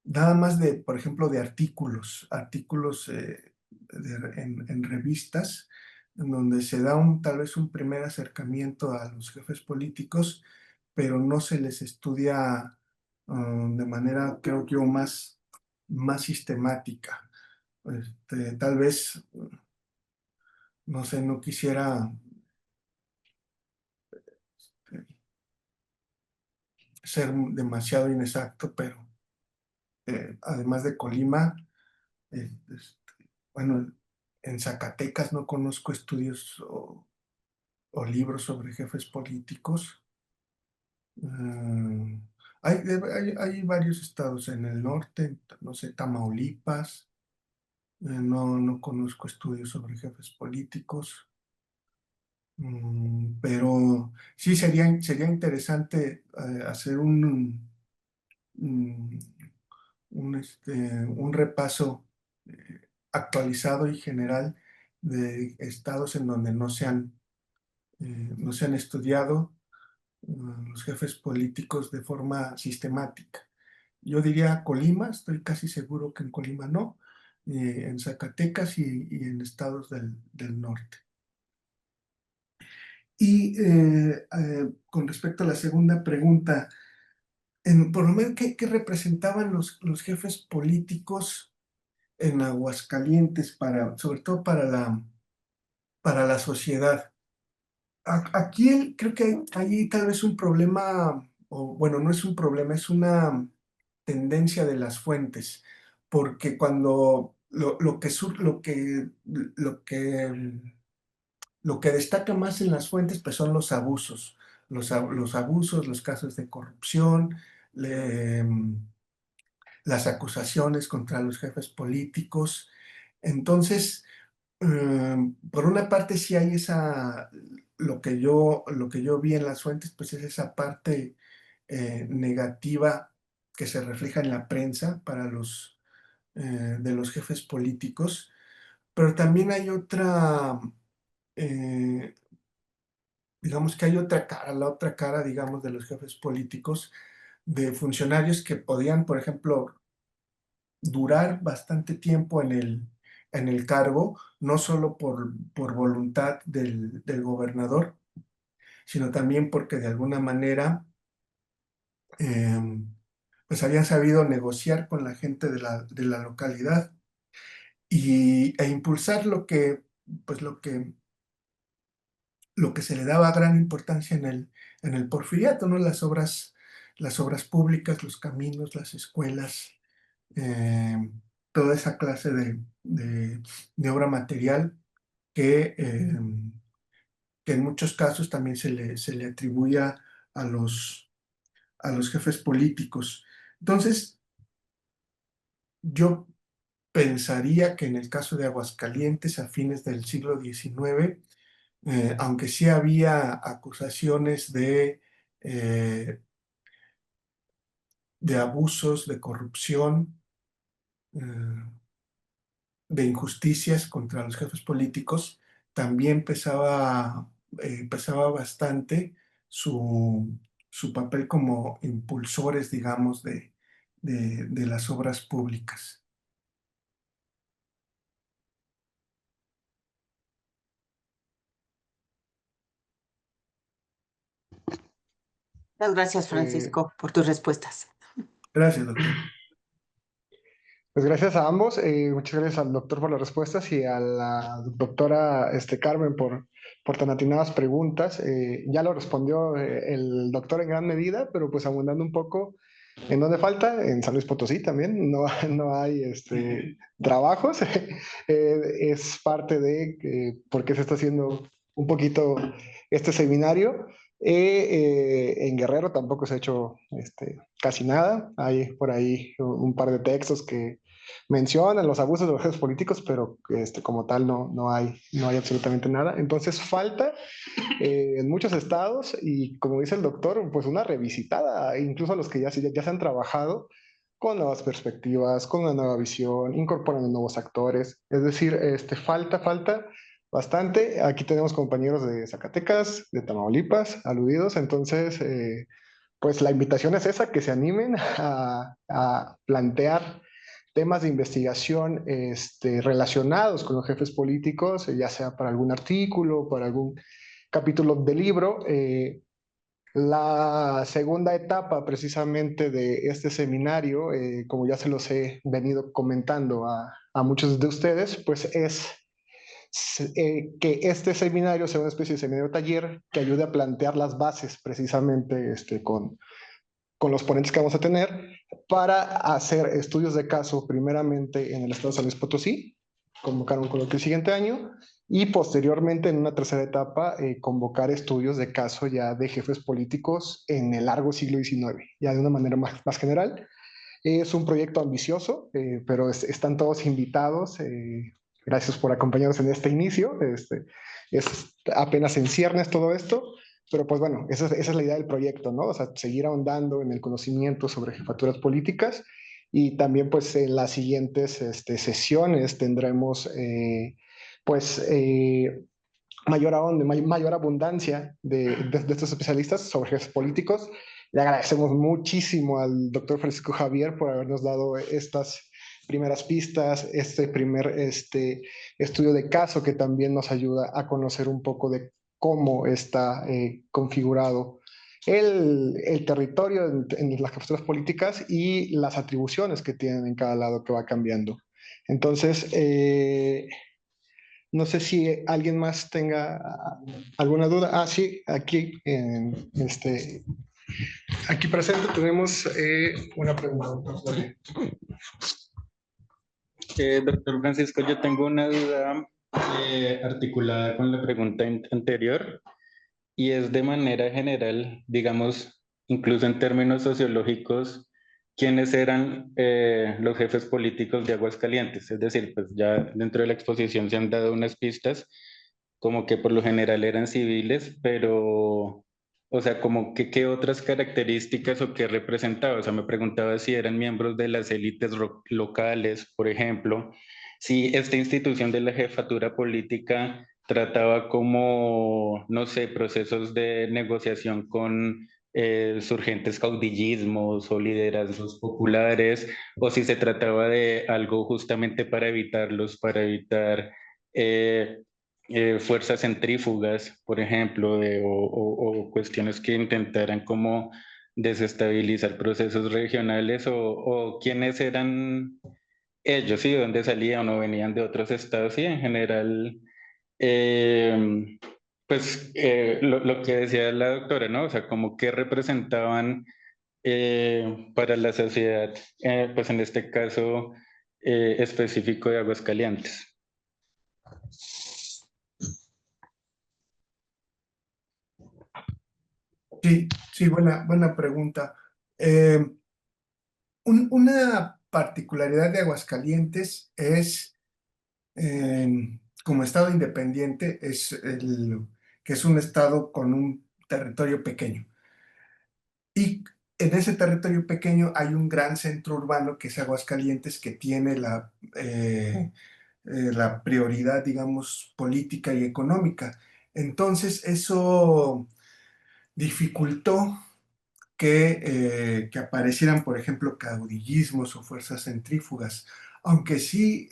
S2: nada más por ejemplo, de artículos en revistas, en donde se da tal vez un primer acercamiento a los jefes políticos, pero no se les estudia de manera, creo yo, más sistemática. Tal vez, no sé, no quisiera ser demasiado inexacto, pero además de Colima, bueno, en Zacatecas no conozco estudios o libros sobre jefes políticos. Mm, hay varios estados en el norte, no sé, Tamaulipas. No conozco estudios sobre jefes políticos. Pero sí sería interesante hacer mm, un repaso actualizado y general de estados en donde no se han estudiado los jefes políticos de forma sistemática. Yo diría Colima, estoy casi seguro que en Colima no, en Zacatecas y en estados del norte. Y con respecto a la segunda pregunta, por lo menos, ¿qué representaban los jefes políticos en Aguascalientes, sobre todo para la sociedad? Aquí creo que hay tal vez un problema, o bueno, no es un problema, es una tendencia de las fuentes, porque cuando lo que destaca más en las fuentes, pues son los abusos, los abusos, los casos de corrupción, las acusaciones contra los jefes políticos. Entonces, por una parte sí hay lo que yo vi en las fuentes, pues es esa parte negativa que se refleja en la prensa para de los jefes políticos, pero también hay otra, digamos que hay otra cara, la otra cara, digamos, de los jefes políticos, de funcionarios que podían, por ejemplo, durar bastante tiempo en el cargo, no solo por voluntad del gobernador, sino también porque de alguna manera pues habían sabido negociar con la gente de la localidad e impulsar pues lo que se le daba gran importancia en el porfiriato, ¿no? Las obras públicas, los caminos, las escuelas, eh, toda esa clase de obra material que en muchos casos también se le atribuía a a los jefes políticos. Entonces, yo pensaría que en el caso de Aguascalientes, a fines del siglo XIX, aunque sí había acusaciones eh, de abusos, de corrupción, eh, de injusticias contra los jefes políticos, también pesaba bastante su papel como impulsores, digamos, de las obras públicas.
S6: Muchas gracias,
S4: Eh,
S6: Francisco, por tus respuestas.
S2: Gracias, doctor.
S4: Pues gracias a ambos, muchas gracias al doctor por las respuestas y a la doctora Carmen por tan atinadas preguntas. Ya lo respondió el doctor en gran medida, pero pues abundando un poco en donde falta, en San Luis Potosí también, no hay trabajos. Es parte de por qué se está haciendo un poquito este seminario. En Guerrero tampoco se ha hecho casi nada. Hay por ahí un par de textos que mencionan los abusos de los jefes políticos, pero como tal no hay absolutamente nada. Entonces falta en muchos estados y como dice el doctor, pues una revisitada, incluso a los que ya se han trabajado con nuevas perspectivas, con una nueva visión, incorporando nuevos actores. Es decir, falta bastante. Aquí tenemos compañeros de Zacatecas, de Tamaulipas, aludidos. Entonces, pues la invitación es esa, que se animen a plantear temas de investigación relacionados con los jefes políticos, ya sea para algún artículo, para algún capítulo de libro. La segunda etapa precisamente de este seminario, como ya se los he venido comentando a muchos de ustedes, pues es que este seminario sea una especie de seminario taller que ayude a plantear las bases precisamente con los ponentes que vamos a tener para hacer estudios de caso primeramente en el estado de San Luis Potosí, convocar un coloquio el siguiente año y posteriormente en una tercera etapa convocar estudios de caso ya de jefes políticos en el largo siglo XIX, ya de una manera más general. Es un proyecto ambicioso, pero están todos invitados. Gracias por acompañarnos en este inicio. Es apenas en ciernes todo esto, pero pues bueno, esa es la idea del proyecto, ¿no? O sea, seguir ahondando en el conocimiento sobre jefaturas políticas y también pues en las siguientes sesiones tendremos pues mayor abundancia de estos especialistas sobre jefes políticos. Le agradecemos muchísimo al doctor Francisco Javier por habernos dado estas primeras pistas, este primer estudio de caso que también nos ayuda a conocer un poco de cómo está configurado el territorio en las capturas políticas y las atribuciones que tienen en cada lado que va cambiando. Entonces, no sé si alguien más tenga alguna duda. Ah, sí, aquí, aquí presente tenemos una pregunta.
S7: Doctor Francisco, yo tengo una duda articulada con la pregunta anterior y es de manera general, digamos, incluso en términos sociológicos, ¿quiénes eran los jefes políticos de Aguascalientes? Es decir, pues ya dentro de la exposición se han dado unas pistas, como que por lo general eran civiles, pero O sea, como que qué otras características o qué representaba. O sea, me preguntaba si eran miembros de las élites locales, por ejemplo, si esta institución de la jefatura política trataba como, no sé, procesos de negociación con surgentes caudillismos o liderazgos populares, o si se trataba de algo justamente para evitarlos, para evitar fuerzas centrífugas, por ejemplo, o cuestiones que intentaran como desestabilizar procesos regionales, o quiénes eran ellos, sí, de dónde salían o venían de otros estados, y en general, pues lo que decía la doctora, ¿no? O sea, como que representaban para la sociedad, pues en este caso específico de Aguascalientes.
S2: Sí, buena pregunta. Una particularidad de Aguascalientes es, como estado independiente, que es un estado con un territorio pequeño. Y en ese territorio pequeño hay un gran centro urbano que es Aguascalientes, que tiene la prioridad, digamos, política y económica. Entonces, eso dificultó que aparecieran, por ejemplo, caudillismos o fuerzas centrífugas. Aunque sí,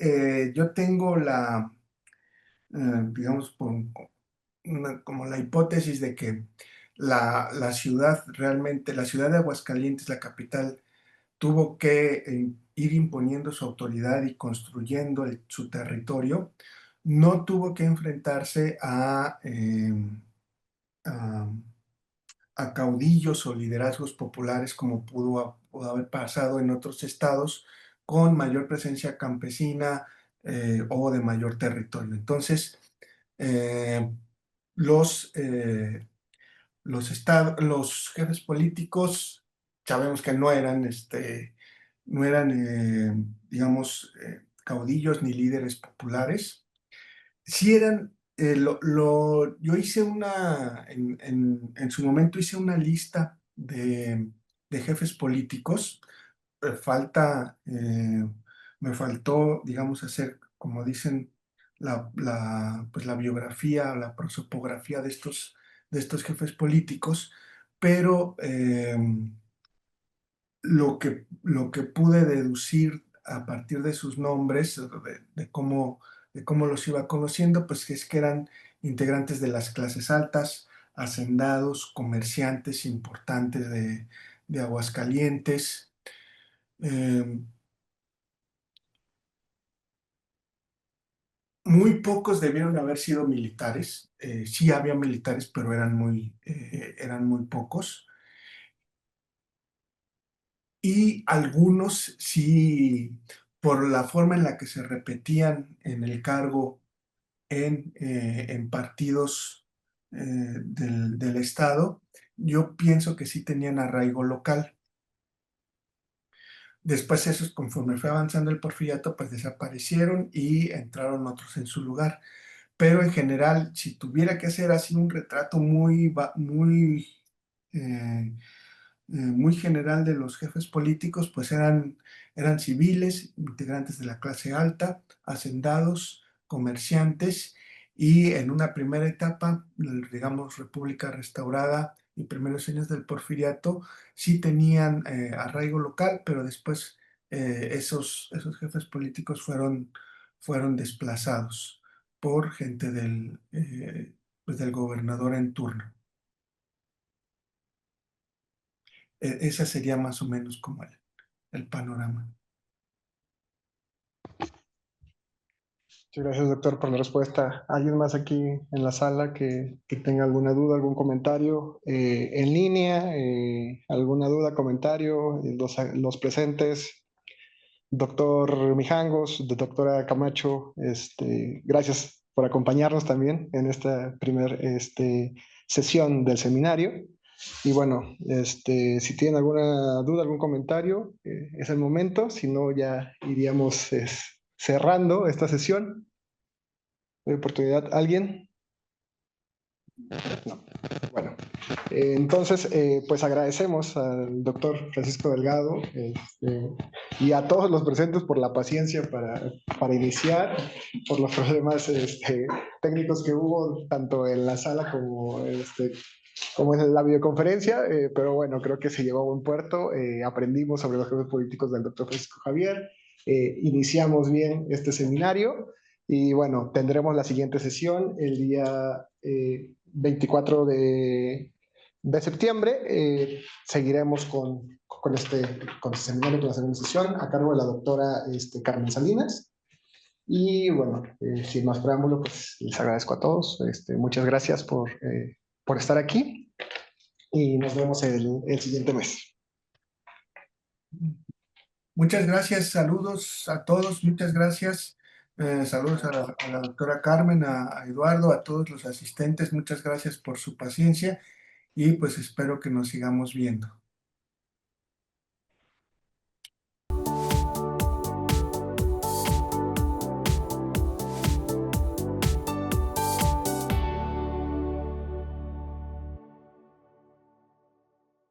S2: yo tengo digamos, como la hipótesis de que la ciudad realmente, la ciudad de Aguascalientes, la capital, tuvo que ir imponiendo su autoridad y construyendo su territorio, no tuvo que enfrentarse a a caudillos o liderazgos populares como pudo haber pasado en otros estados con mayor presencia campesina o de mayor territorio. Entonces, eh, los, eh, los jefes políticos sabemos que no eran digamos, caudillos ni líderes populares. Sí eran, yo hice en su momento hice una lista de jefes políticos. Me faltó, digamos, hacer, como dicen, pues la biografía, la prosopografía de estos jefes políticos, pero lo que pude deducir a partir de sus nombres, de cómo los iba conociendo, pues es que eran integrantes de las clases altas, hacendados, comerciantes importantes de Aguascalientes. Eh, Muy pocos debieron haber sido militares. Sí había militares, pero eran muy pocos. Y algunos sí, por la forma en la que se repetían en el cargo en partidos del Estado, yo pienso que sí tenían arraigo local. Después esos, conforme fue avanzando el porfiriato, pues desaparecieron y entraron otros en su lugar. Pero en general, si tuviera que hacer así un retrato eh, muy general de los jefes políticos, pues eran civiles, integrantes de la clase alta, hacendados, comerciantes, y en una primera etapa, digamos, República restaurada y primeros años del Porfiriato, sí tenían arraigo local, pero después esos jefes políticos fueron desplazados por gente pues del gobernador en turno. Esa sería más o menos como el panorama.
S4: Muchas gracias, doctor, por la respuesta. ¿Alguien más aquí en la sala que tenga alguna duda, algún comentario en línea? ¿Alguna duda, comentario? Los presentes, doctor Mijangos, doctora Camacho, gracias por acompañarnos también en esta primera sesión del seminario. Y bueno, si tienen alguna duda, algún comentario, es el momento. Si no, ya iríamos cerrando esta sesión. ¿Hay oportunidad? ¿Alguien? No. Bueno, entonces, pues agradecemos al doctor Francisco Delgado y a todos los presentes por la paciencia para iniciar, por los problemas técnicos que hubo tanto en la sala como en la videoconferencia, pero bueno, creo que se llevó a buen puerto. Aprendimos sobre los jefes políticos del doctor Francisco Javier, iniciamos bien este seminario y bueno, tendremos la siguiente sesión el día 24 de septiembre. Seguiremos con este seminario, con la segunda sesión, a cargo de la doctora Carmen Salinas. Y bueno, sin más preámbulo, pues les agradezco a todos. Muchas gracias por estar aquí y nos vemos el siguiente mes.
S2: Muchas gracias, saludos a todos, muchas gracias. Saludos a la doctora Carmen, a Eduardo, a todos los asistentes, muchas gracias por su paciencia y pues espero que nos sigamos viendo.